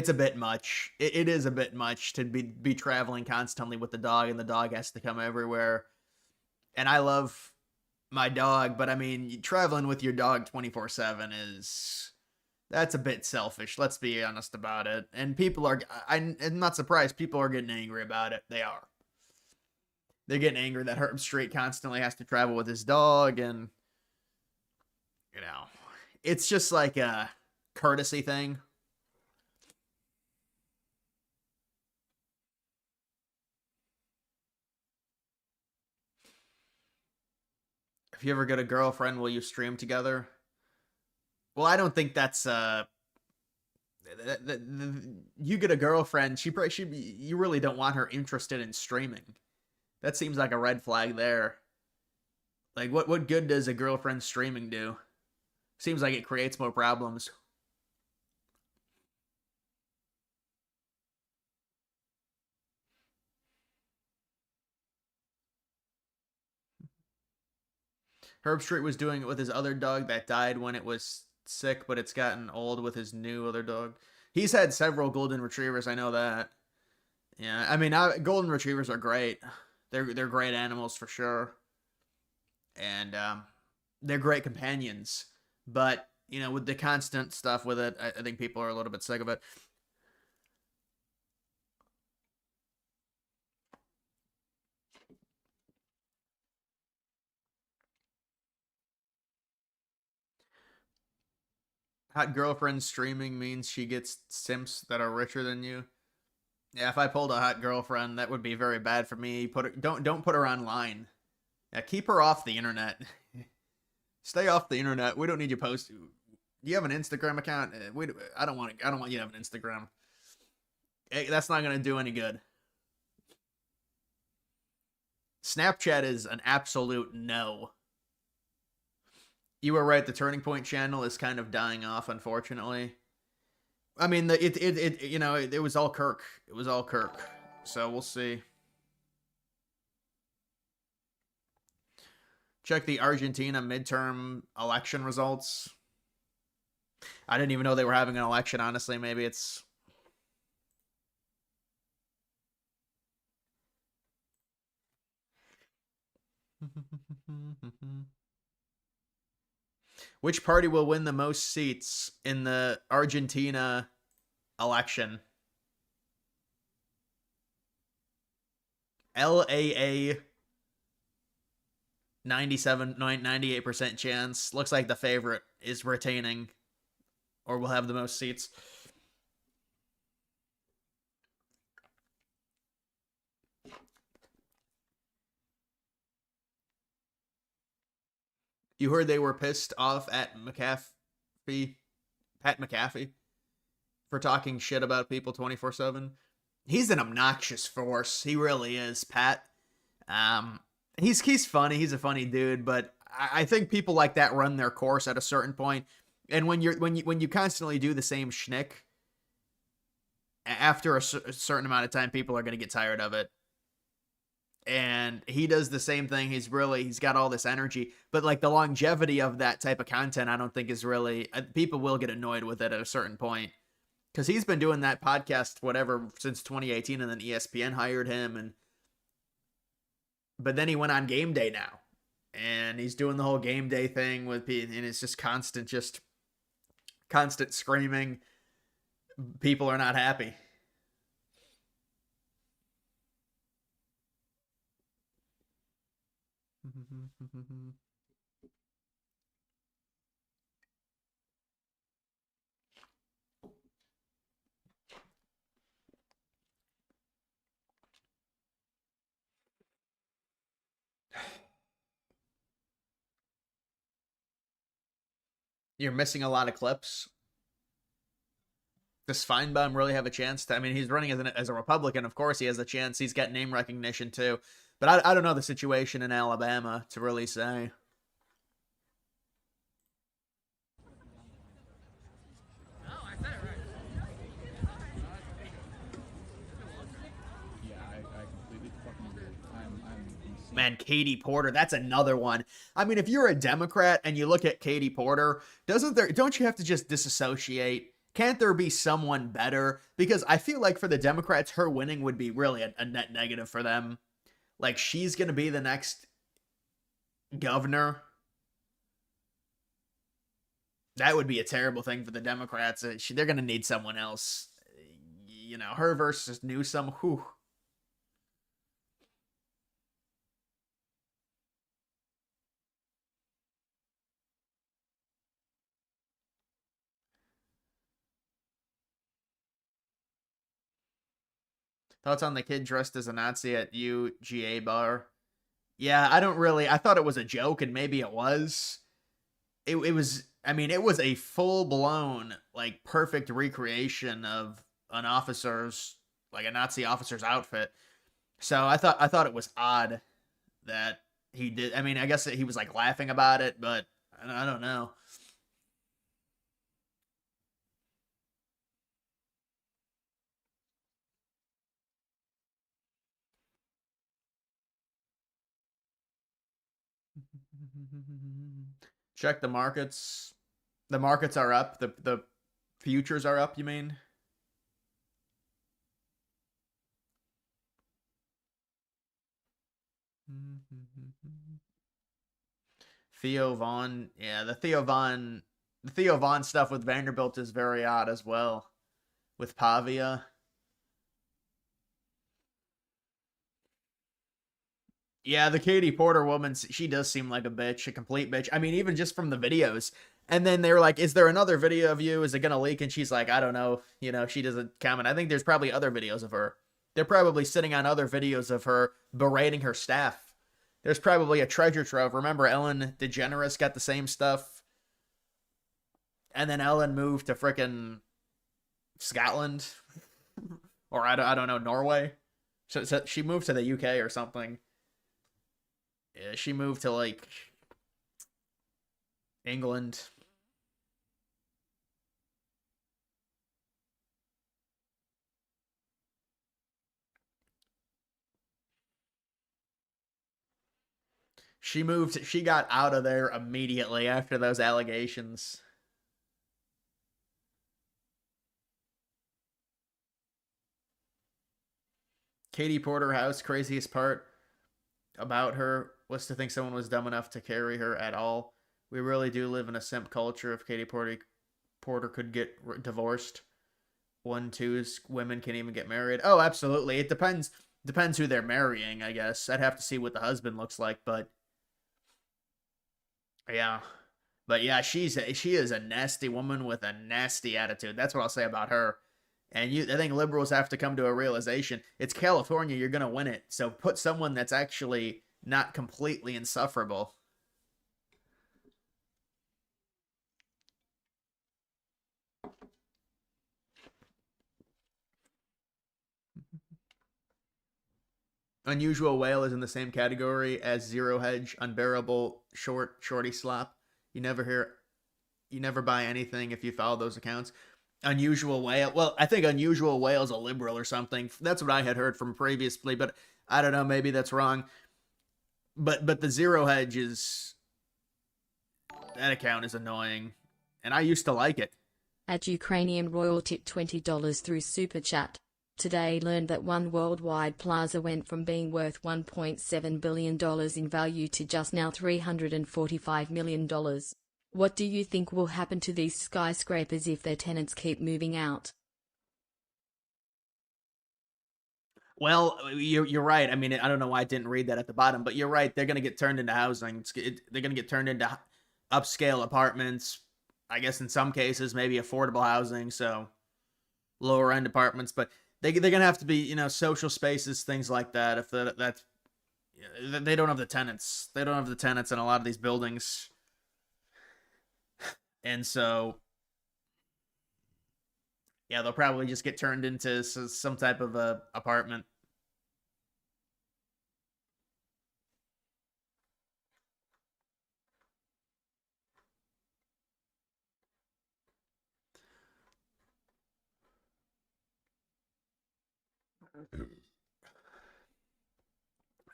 a bit much. It is a bit much to be traveling constantly with the dog, and the dog has to come everywhere. And I love my dog, but I mean, traveling with your dog 24/7 that's a bit selfish. Let's be honest about it. And I'm not surprised people are getting angry about it. They are. They're getting angry that Herbstreit constantly has to travel with his dog, and it's just like a courtesy thing. If you ever get a girlfriend, will you stream together? Well, I don't think that's you get a girlfriend, you really don't want her interested in streaming. That seems like a red flag there. Like what good does a girlfriend streaming do? Seems like it creates more problems. Herbstreit was doing it with his other dog that died when it was sick, but it's gotten old with his new other dog. He's had several golden retrievers, I know that. Yeah, I mean, golden retrievers are great. They're great animals for sure, and they're great companions. But with the constant stuff with it, I think people are a little bit sick of it. Hot girlfriend streaming means she gets simps that are richer than you. Yeah, if I pulled a hot girlfriend, that would be very bad for me. Don't put her online. Yeah, keep her off the internet. Stay off the internet. We don't need you post. Do you have an Instagram account? I don't want you to have an Instagram. That's not gonna do any good. Snapchat is an absolute no. You were right. The Turning Point channel is kind of dying off, unfortunately. I mean, it was all Kirk. It was all Kirk. So we'll see. Check the Argentina midterm election results. I didn't even know they were having an election, honestly. Maybe it's... Which party will win the most seats in the Argentina election? LAA 98% chance. Looks like the favorite is retaining or will have the most seats. You heard they were pissed off at Pat McAfee, for talking shit about people 24/7. He's an obnoxious force. He really is, Pat. He's funny. He's a funny dude, but I think people like that run their course at a certain point. And when you constantly do the same shtick, after a certain amount of time, people are going to get tired of it. And he does the same thing. He's got all this energy, but like the longevity of that type of content, I don't think is really, people will get annoyed with it at a certain point. Because he's been doing that podcast, whatever, since 2018, and then ESPN hired him, but then he went on Game Day now, and he's doing the whole Game Day thing with and it's just constant screaming. People are not happy. You're missing a lot of clips. Does Feinbaum really have a chance to? I mean, he's running as a Republican. Of course, he has a chance. He's got name recognition too. But I don't know the situation in Alabama to really say. Man, Katie Porter, that's another one. I mean, if you're a Democrat and you look at Katie Porter, don't you have to just disassociate? Can't there be someone better? Because I feel like for the Democrats, her winning would be really a net negative for them. Like, she's going to be the next governor. That would be a terrible thing for the Democrats. They're going to need someone else. You know, her versus Newsom. Whew. Thoughts on the kid dressed as a Nazi at UGA bar? Yeah, I thought it was a joke, and maybe it was. It was, I mean, it was a full blown, like, perfect recreation of an officer's, like a Nazi officer's outfit. So I thought it was odd that he did. I mean, I guess that he was like laughing about it, but I don't know. Check the markets. The markets are up. The futures are up, you mean? Theo Vaughn. Yeah, the Theo Vaughn stuff with Vanderbilt is very odd as well. With Pavia. Yeah, the Katie Porter woman, she does seem like a bitch, a complete bitch. I mean, even just from the videos. And then they were like, is there another video of you? Is it going to leak? And she's like, I don't know. You know, she doesn't comment. I think there's probably other videos of her. They're probably sitting on other videos of her berating her staff. There's probably a treasure trove. Remember, Ellen DeGeneres got the same stuff. And then Ellen moved to frickin' Scotland. Or I don't know, Norway. So she moved to the UK or something. Yeah, she moved to like England. She got out of there immediately after those allegations. Katie Porterhouse, craziest part about her was to think someone was dumb enough to carry her at all. We really do live in a simp culture. If Porter could get divorced, 1-2's women can't even get married. Oh, absolutely. It depends who they're marrying, I guess. I'd have to see what the husband looks like, but yeah. But yeah, she is a nasty woman with a nasty attitude. That's what I'll say about her. And I think liberals have to come to a realization. It's California, you're gonna win it. So put someone that's actually not completely insufferable. Unusual Whale is in the same category as Zero Hedge, Unbearable, Shorty Slop. You never hear, you never buy anything if you follow those accounts. Unusual Whale. Well, I think Unusual Whale is a liberal or something. That's what I had heard from previously, but I don't know. Maybe that's wrong. But the Zero Hedge is, that account is annoying, and I used to like it. At Ukrainian Royal tip $20 through Super Chat. Today learned that One Worldwide Plaza went from being worth $1.7 billion in value to just now $345 million. What do you think will happen to these skyscrapers if their tenants keep moving out? Well, you're right. I mean, I don't know why I didn't read that at the bottom, but you're right. They're going to get turned into housing. They're going to get turned into upscale apartments. I guess in some cases, maybe affordable housing, so lower end apartments. But they're going to have to be, social spaces, things like that. If that's they don't have the tenants, they don't have the tenants in a lot of these buildings, and so yeah, they'll probably just get turned into some type of a apartment.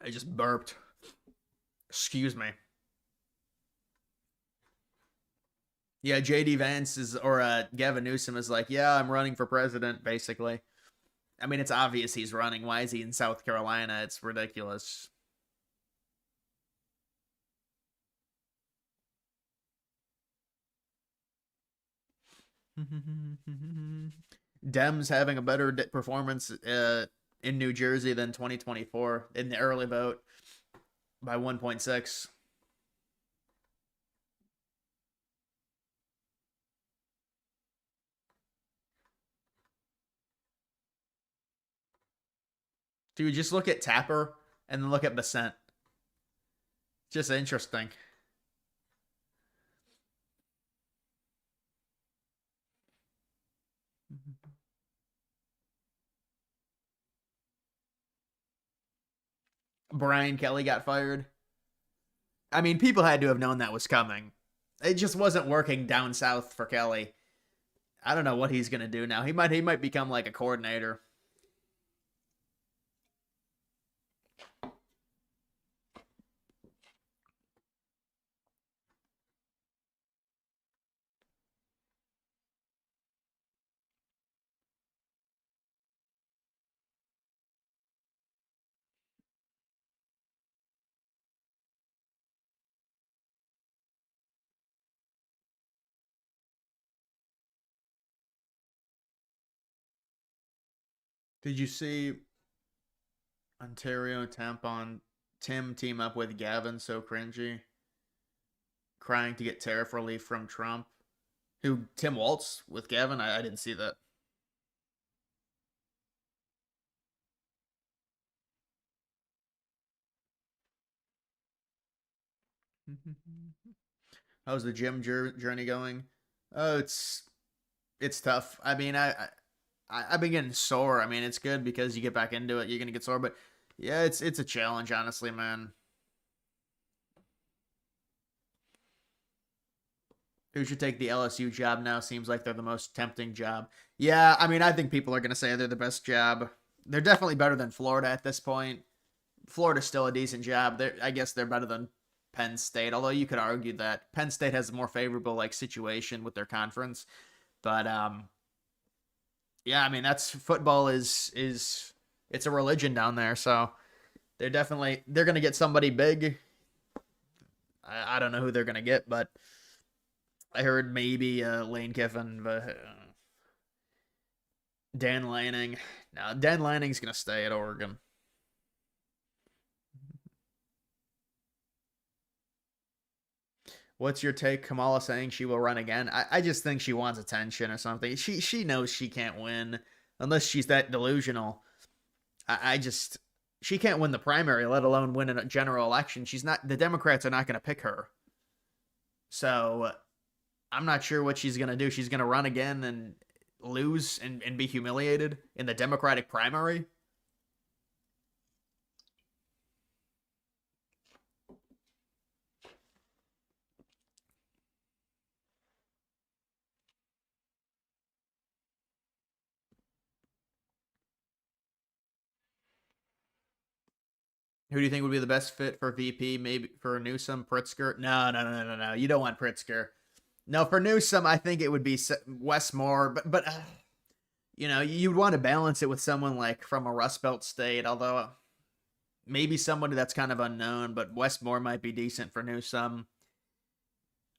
I just burped. Excuse me. Yeah, JD Vance is or Gavin Newsom is like, yeah, I'm running for president, basically. I mean, it's obvious he's running. Why is he in South Carolina? It's ridiculous. Dems having a better performance in New Jersey than 2024 in the early vote by 1.6. Dude, just look at Tapper and then look at Bessent. Just interesting. Brian Kelly got fired. I mean, people had to have known that was coming. It just wasn't working down south for Kelly. I don't know what he's gonna do now. He might become like a coordinator. Did you see Ontario tampon Tim team up with Gavin? So cringy. Crying to get tariff relief from Trump. Who Tim Waltz with Gavin? I didn't see that. How's the gym journey going? Oh, it's tough. I mean, I've been getting sore. I mean, it's good because you get back into it, you're gonna get sore, but yeah, it's a challenge, honestly, man. Who should take the LSU job now? Seems like they're the most tempting job. Yeah, I mean, I think people are gonna say they're the best job. They're definitely better than Florida at this point. Florida's still a decent job. I guess they're better than Penn State, although you could argue that Penn State has a more favorable like situation with their conference. But yeah, I mean that's football is it's a religion down there, so they're gonna get somebody big. I don't know who they're gonna get, but I heard maybe Lane Kiffin, but Dan Lanning. Now Dan Lanning's gonna stay at Oregon. What's your take? Kamala saying she will run again. I just think she wants attention or something. She knows she can't win unless she's that delusional. I just she can't win the primary, let alone win a general election. She's not. The Democrats are not going to pick her. So I'm not sure what she's going to do. She's going to run again and lose and be humiliated in the Democratic primary. Who do you think would be the best fit for VP? Maybe for Newsom, Pritzker? No. You don't want Pritzker. No, for Newsome, I think it would be Wes Moore, but you know, you'd want to balance it with someone like from a Rust Belt state, although maybe somebody that's kind of unknown, but Wes Moore might be decent for Newsome.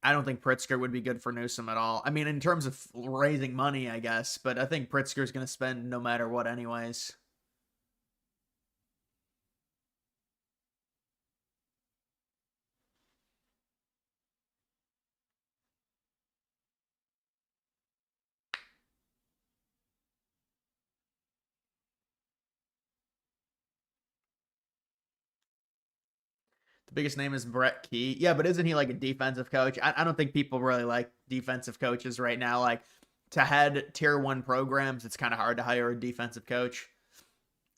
I don't think Pritzker would be good for Newsome at all. I mean, in terms of raising money, I guess, but I think Pritzker's going to spend no matter what, anyways. The biggest name is Brett Key. Yeah, but isn't he like a defensive coach? I don't think people really like defensive coaches right now. Like, to head tier 1 programs, it's kind of hard to hire a defensive coach.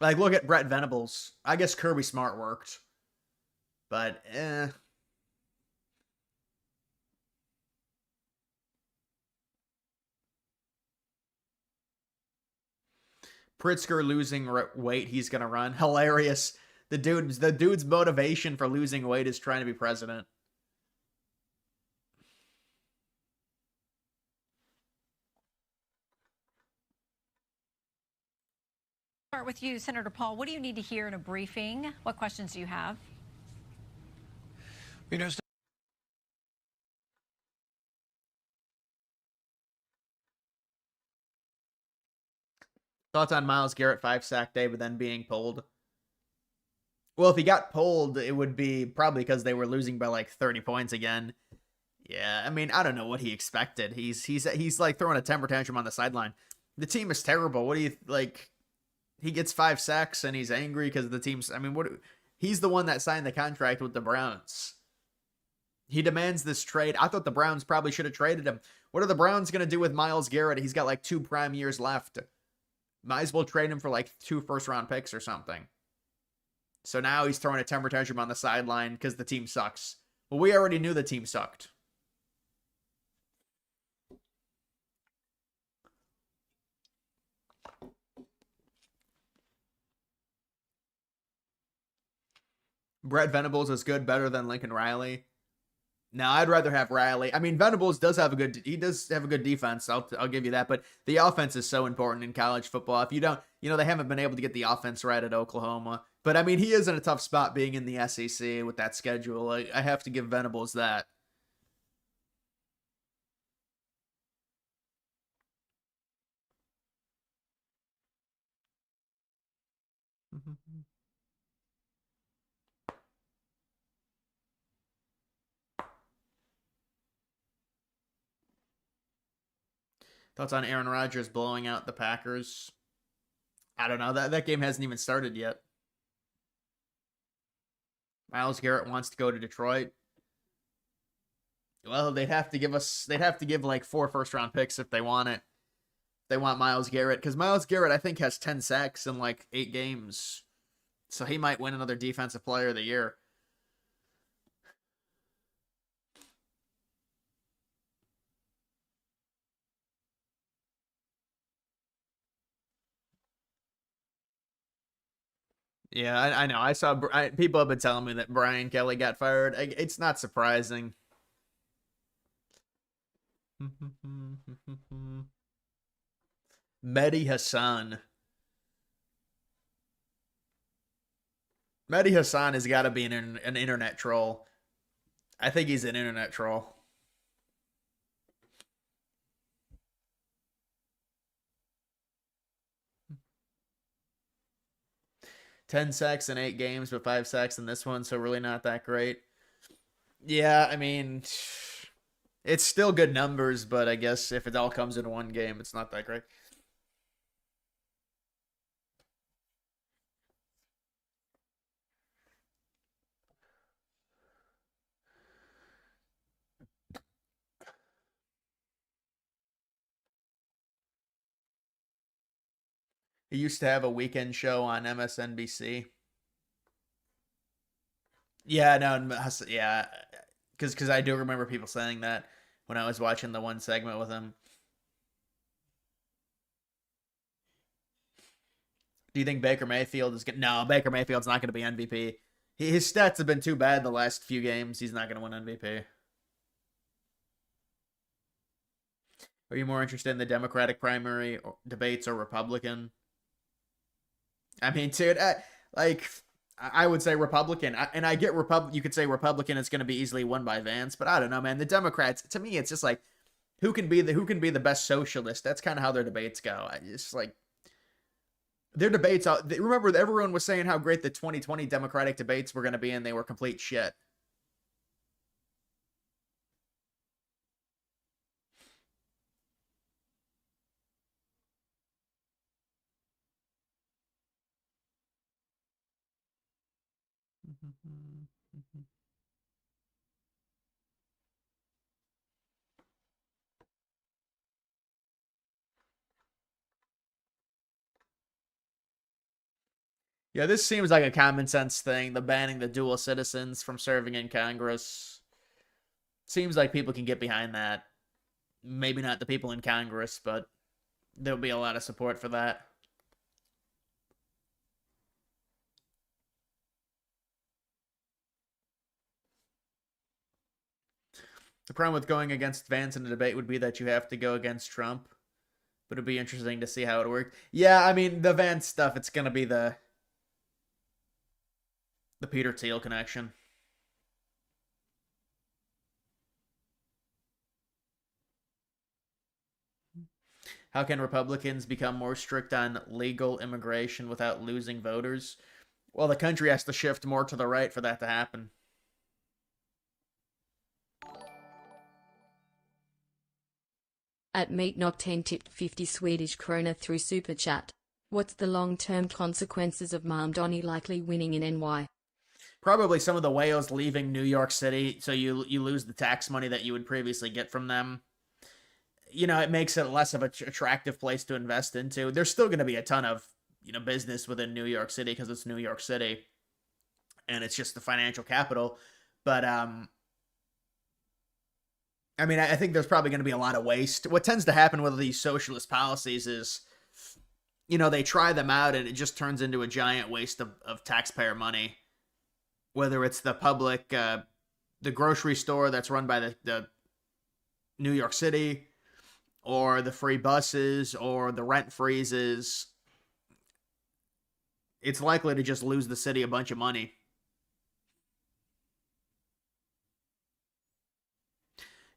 Like, look at Brett Venables. I guess Kirby Smart worked. But, Pritzker losing weight, he's going to run. Hilarious. The dude's motivation for losing weight is trying to be president. Start with you, Senator Paul. What do you need to hear in a briefing? What questions do you have? You know, Thoughts on Myles Garrett 5-sack day, but then being pulled? Well, if he got pulled, it would be probably because they were losing by like 30 points again. Yeah, I mean, I don't know what he expected. He's like throwing a temper tantrum on the sideline. The team is terrible. What do you like? He gets 5 sacks and he's angry because the team's. I mean, what? He's the one that signed the contract with the Browns. He demands this trade. I thought the Browns probably should have traded him. What are the Browns gonna do with Myles Garrett? He's got like 2 prime years left. Might as well trade him for like 2 first-round picks or something. So now he's throwing a temper tantrum on the sideline because the team sucks. Well, we already knew the team sucked. Brett Venables is good, better than Lincoln Riley. No, I'd rather have Riley. I mean, Venables does have a good defense. I'll give you that, but the offense is so important in college football. If you don't, they haven't been able to get the offense right at Oklahoma. But I mean, he is in a tough spot being in the SEC with that schedule. I have to give Venables that. Thoughts on Aaron Rodgers blowing out the Packers? I don't know. That game hasn't even started yet. Myles Garrett wants to go to Detroit. Well, they'd have to give like 4 first-round picks if they want it. If they want Myles Garrett, because Myles Garrett, I think, has 10 sacks in like 8 games. So he might win another Defensive Player of the Year. Yeah, I know. I saw people have been telling me that Brian Kelly got fired. It's not surprising. Mehdi Hassan. Mehdi Hassan has got to be an internet troll. I think he's an internet troll. Ten sacks in 8 games, but 5 sacks in this one, so really not that great. Yeah, I mean, it's still good numbers, but I guess if it all comes in one game, it's not that great. He used to have a weekend show on MSNBC. Yeah, no, yeah, because I do remember people saying that when I was watching the one segment with him. Do you think Baker Mayfield is going? No, Baker Mayfield's not going to be MVP. His stats have been too bad the last few games. He's not going to win MVP. Are you more interested in the Democratic primary debates or Republican? I mean, dude, like I would say Republican, and I get You could say Republican is going to be easily won by Vance, but I don't know, man. The Democrats, to me, it's just like who can be the best socialist. That's kind of how their debates go. It's like their debates. Remember, everyone was saying how great the 2020 Democratic debates were going to be, and they were complete shit. Yeah, this seems like a common sense thing. The banning the dual citizens from serving in Congress seems like people can get behind that. Maybe not the people in Congress, but there'll be a lot of support for that. The problem with going against Vance in a debate would be that you have to go against Trump. But it'd be interesting to see how it worked. Yeah, I mean, the Vance stuff, it's going to be the Peter Thiel connection. How can Republicans become more strict on legal immigration without losing voters? Well, the country has to shift more to the right for that to happen. At Meat Nocten tipped 50 Swedish krona through Super Chat. What's the long-term consequences of Mamdani likely winning in NY? Probably some of the whales leaving New York City, so you lose the tax money that you would previously get from them. You know, it makes it less of an attractive place to invest into. There's still going to be a ton of, business within New York City because it's New York City and it's just the financial capital. But I mean, I think there's probably going to be a lot of waste. What tends to happen with these socialist policies is, they try them out and it just turns into a giant waste of taxpayer money. Whether it's the public, the grocery store that's run by the New York City, or the free buses, or the rent freezes, it's likely to just lose the city a bunch of money.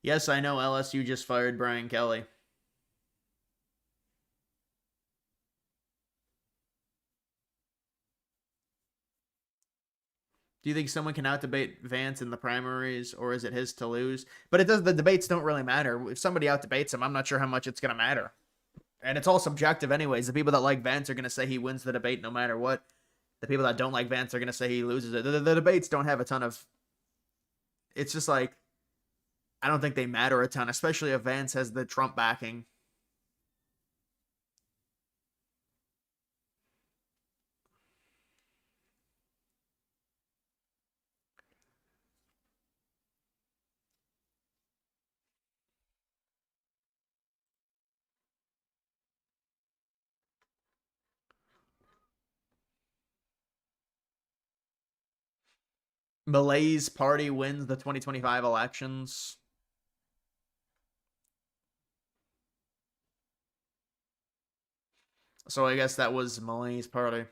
Yes, I know LSU just fired Brian Kelly. Do you think someone can out-debate Vance in the primaries, or is it his to lose? But the debates don't really matter. If somebody out-debates him, I'm not sure how much it's going to matter. And it's all subjective anyways. The people that like Vance are going to say he wins the debate no matter what. The people that don't like Vance are going to say he loses it. The debates don't have a ton of... It's just like... I don't think they matter a ton, especially if Vance has the Trump backing. Malaise party wins the 2025 elections. So I guess that was Malaise party.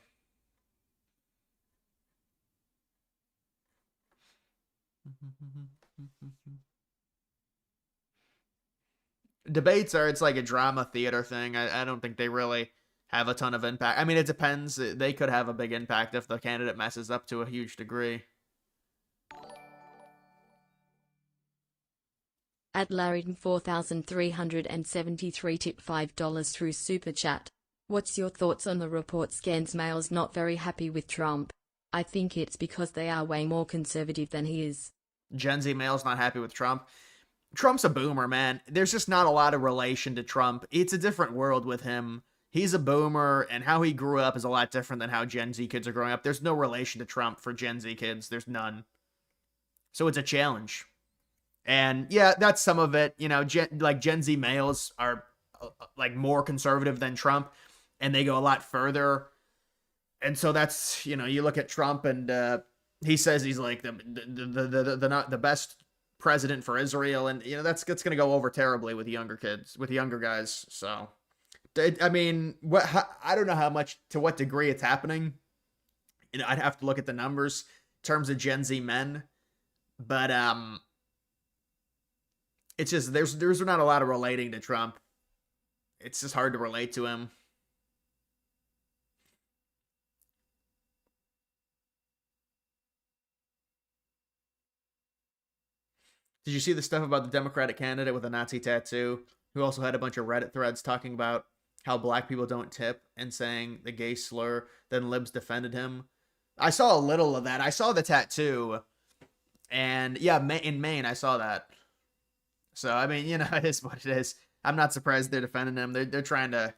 Debates it's like a drama theater thing. I don't think they really have a ton of impact. I mean, it depends. They could have a big impact if the candidate messes up to a huge degree. At Larryton 4,373 tip $5 through Super Chat. What's your thoughts on the reports Gens male's not very happy with Trump? I think it's because they are way more conservative than he is. Gen Z male's not happy with Trump. Trump's a boomer, man. There's just not a lot of relation to Trump. It's a different world with him. He's a boomer, and how he grew up is a lot different than how Gen Z kids are growing up. There's no relation to Trump for Gen Z kids. There's none. So it's a challenge. And yeah, that's some of it. Gen Z males are like more conservative than Trump, and they go a lot further. And so that's, you look at Trump and he says he's like the not the best president for Israel, and that's going to go over terribly with younger kids, with younger guys. So, I mean, I don't know how much, to what degree it's happening. I'd have to look at the numbers in terms of Gen Z men, but it's just there's not a lot of relating to Trump. It's just hard to relate to him. Did you see the stuff about the Democratic candidate with a Nazi tattoo, who also had a bunch of Reddit threads talking about how black people don't tip and saying the gay slur? Then libs defended him. I saw a little of that. I saw the tattoo, and yeah, in Maine, I saw that. So I mean, it is what it is. I'm not surprised they're defending him. They're trying to,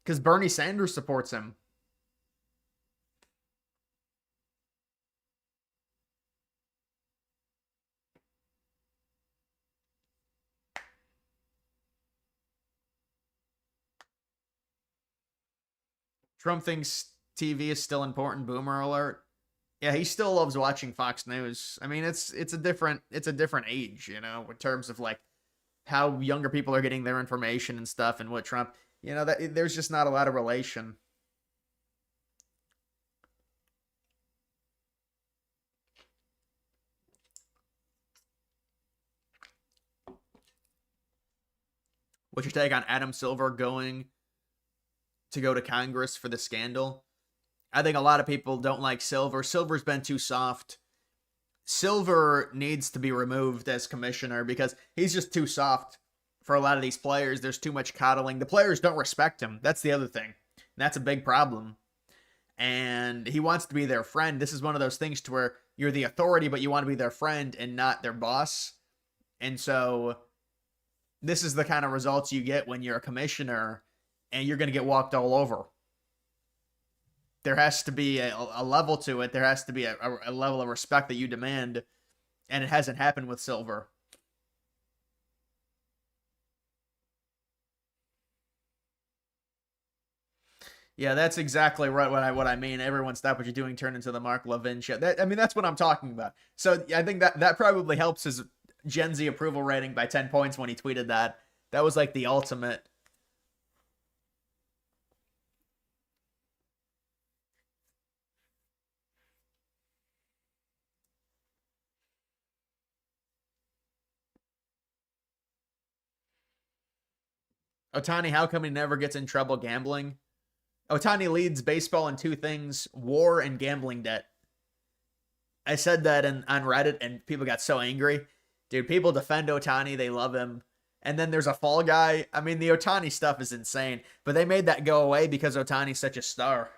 because Bernie Sanders supports him. Trump thinks TV is still important. Boomer alert. Yeah, he still loves watching Fox News. I mean, it's a different age, in terms of like how younger people are getting their information and stuff, and what Trump, that there's just not a lot of relation. What's your take on Adam Silver going to go to Congress for the scandal? I think a lot of people don't like Silver. Silver's been too soft. Silver needs to be removed as commissioner because he's just too soft for a lot of these players. There's too much coddling. The players don't respect him. That's the other thing. And that's a big problem. And he wants to be their friend. This is one of those things to where you're the authority, but you want to be their friend and not their boss. And so this is the kind of results you get when you're a commissioner and you're going to get walked all over. There has to be a level to it. There has to be a level of respect that you demand, and it hasn't happened with Silver. Yeah, that's exactly right. What I mean. Everyone, stop what you're doing. Turn into the Mark Levin show. That's what I'm talking about. So I think that probably helps his Gen Z approval rating by 10 points when he tweeted that. That was like the ultimate. Otani, how come he never gets in trouble gambling? Otani leads baseball in two things: war and gambling debt. I said that on Reddit, and people got so angry. Dude, people defend Otani. They love him. And then there's a fall guy. I mean, the Otani stuff is insane. But they made that go away because Otani's such a star.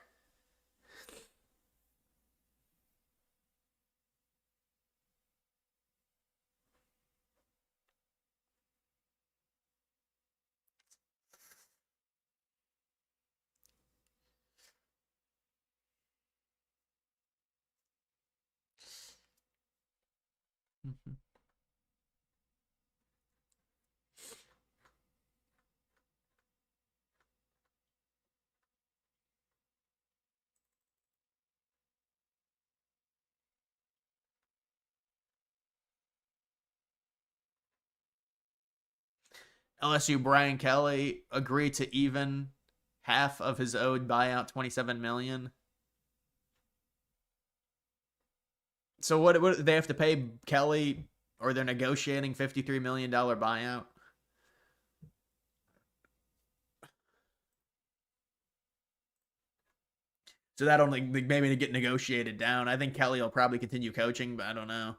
LSU Brian Kelly agreed to even half of his owed buyout, $27 million. So what they have to pay Kelly, or they're negotiating $53 million buyout? So that only maybe get negotiated down. I think Kelly will probably continue coaching, but I don't know.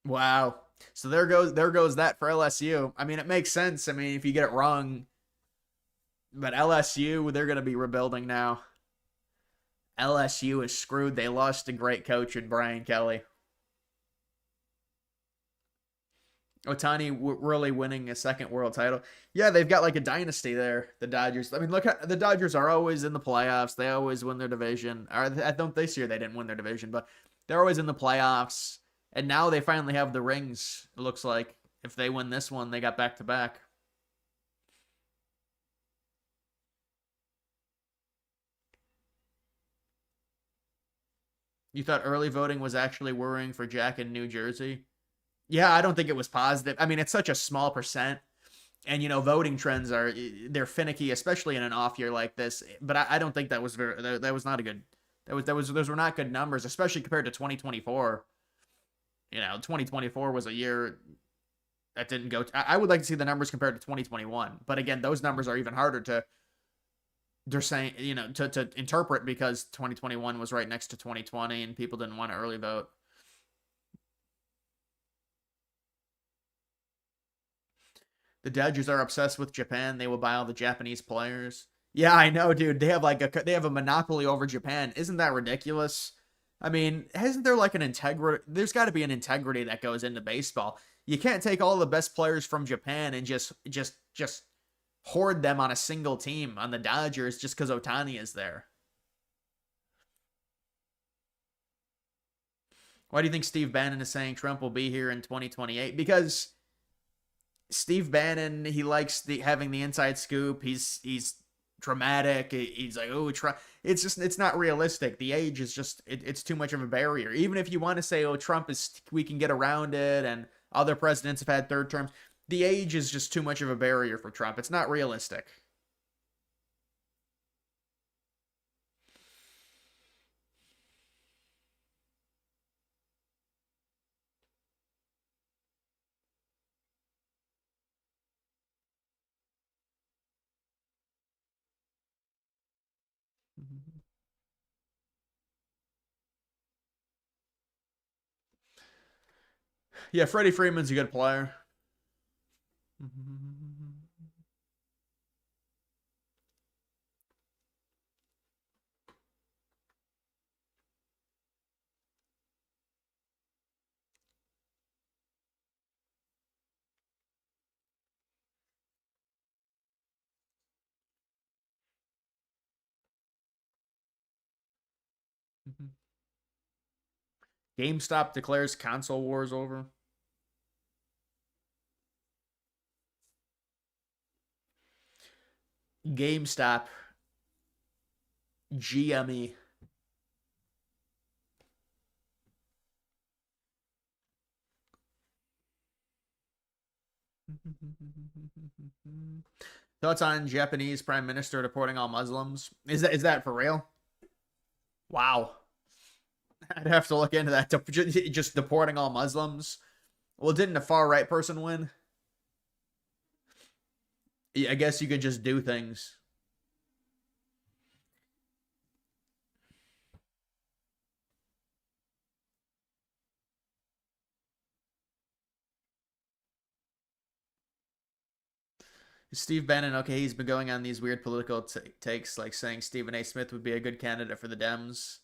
Wow. So there goes that for LSU. I mean, it makes sense. I mean, if you get it wrong, but LSU, they're going to be rebuilding now. LSU is screwed. They lost a great coach in Brian Kelly. Otani really winning a second world title. Yeah, they've got like a dynasty there, the Dodgers. I mean, look, the Dodgers are always in the playoffs. They always win their division. Or I don't this year they didn't win their division, but they're always in the playoffs. And now they finally have the rings. It looks like if they win this one, they got back to back. You thought early voting was actually worrying for Jack in New Jersey? Yeah, I don't think it was positive. I mean, it's such a small percent. And voting trends they're finicky, especially in an off year like this. But I don't think that was that was not a good those were not good numbers, especially compared to 2024. 2024 was a year that didn't go. I would like to see the numbers compared to 2021, but again, those numbers are even harder to. They're saying to interpret because 2021 was right next to 2020 and people didn't want to early vote. The Dodgers are obsessed with Japan. They will buy all the Japanese players. Yeah, I know, dude. They have they have a monopoly over Japan. Isn't that ridiculous? I mean, isn't there like an integrity? There's got to be an integrity that goes into baseball. You can't take all the best players from Japan and just hoard them on a single team on the Dodgers just because Ohtani is there. Why do you think Steve Bannon is saying Trump will be here in 2028? Because Steve Bannon, he likes having the inside scoop. He's dramatic. He's like, oh, it's not realistic. The age is just it's too much of a barrier. Even if you want to say, oh, we can get around it, and other presidents have had third terms. The age is just too much of a barrier for Trump. It's not realistic. Yeah, Freddie Freeman's a good player. GameStop declares console wars over. GameStop, GME. Thoughts on Japanese Prime Minister deporting all Muslims? Is that for real? Wow. I'd have to look into that. Just deporting all Muslims. Well, didn't a far right person win? Yeah, I guess you could just do things. Steve Bannon, okay, he's been going on these weird political takes, like saying Stephen A. Smith would be a good candidate for the Dems.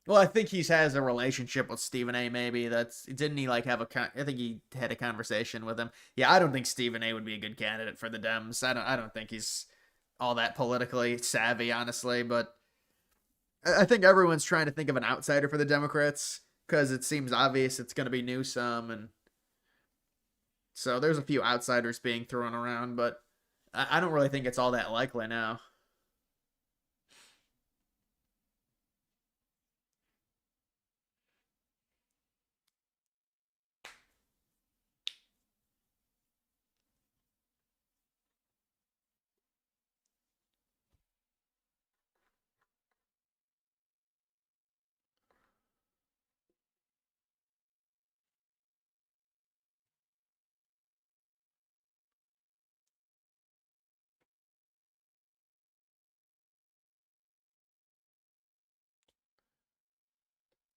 Well, I think he has a relationship with Stephen A. Maybe didn't he like have I think he had a conversation with him. Yeah, I don't think Stephen A. would be a good candidate for the Dems. I don't think he's all that politically savvy, honestly. But I think everyone's trying to think of an outsider for the Democrats because it seems obvious it's going to be Newsom, and so there's a few outsiders being thrown around, but I don't really think it's all that likely now.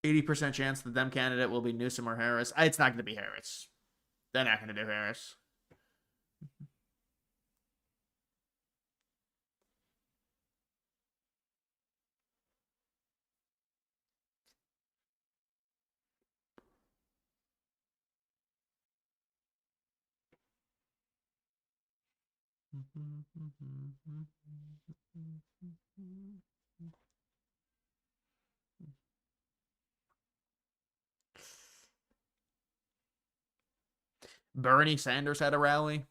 80% chance the Dem candidate will be Newsom or Harris. It's not going to be Harris. They're not going to do Harris. Bernie Sanders had a rally.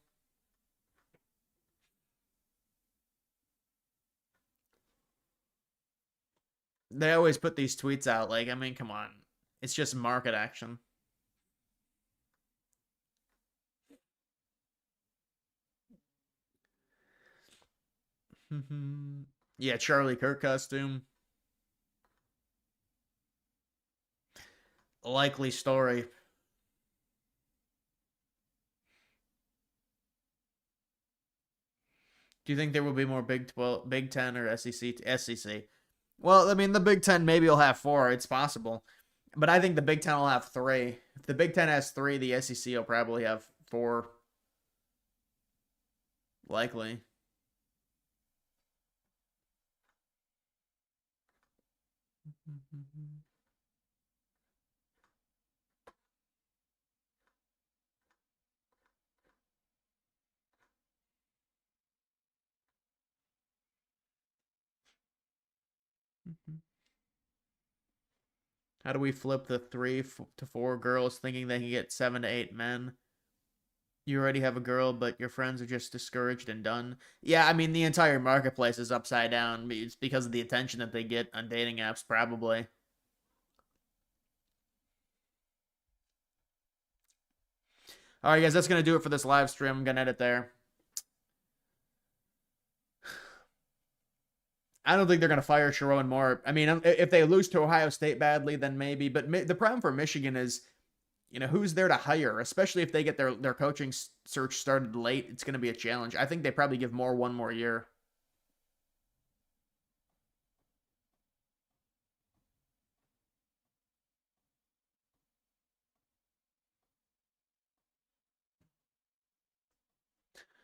They always put these tweets out. Like, I mean, come on. It's just market action. Yeah, Charlie Kirk costume. Likely story. Do you think there will be more Big Ten or SEC? SEC. Well, I mean, the Big Ten maybe will have 4. It's possible, but I think the Big Ten will have 3. If the Big Ten has 3, the SEC will probably have 4. Likely. How do we flip the 3 to 4 girls thinking they can get 7 to 8 men? You already have a girl, but your friends are just discouraged and done. Yeah, I mean, the entire marketplace is upside down. It's because of the attention that they get on dating apps, probably. All right, guys, that's going to do it for this live stream. I'm going to edit there. I don't think they're going to fire Sherrone Moore. I mean, if they lose to Ohio State badly, then maybe. But the problem for Michigan is, who's there to hire? Especially if they get their coaching search started late, it's going to be a challenge. I think they probably give Moore 1 more year.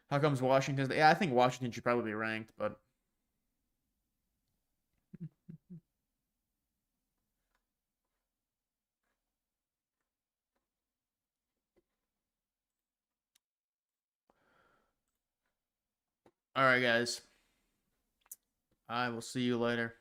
How comes Washington? Yeah, I think Washington should probably be ranked, but all right, guys. I will see you later.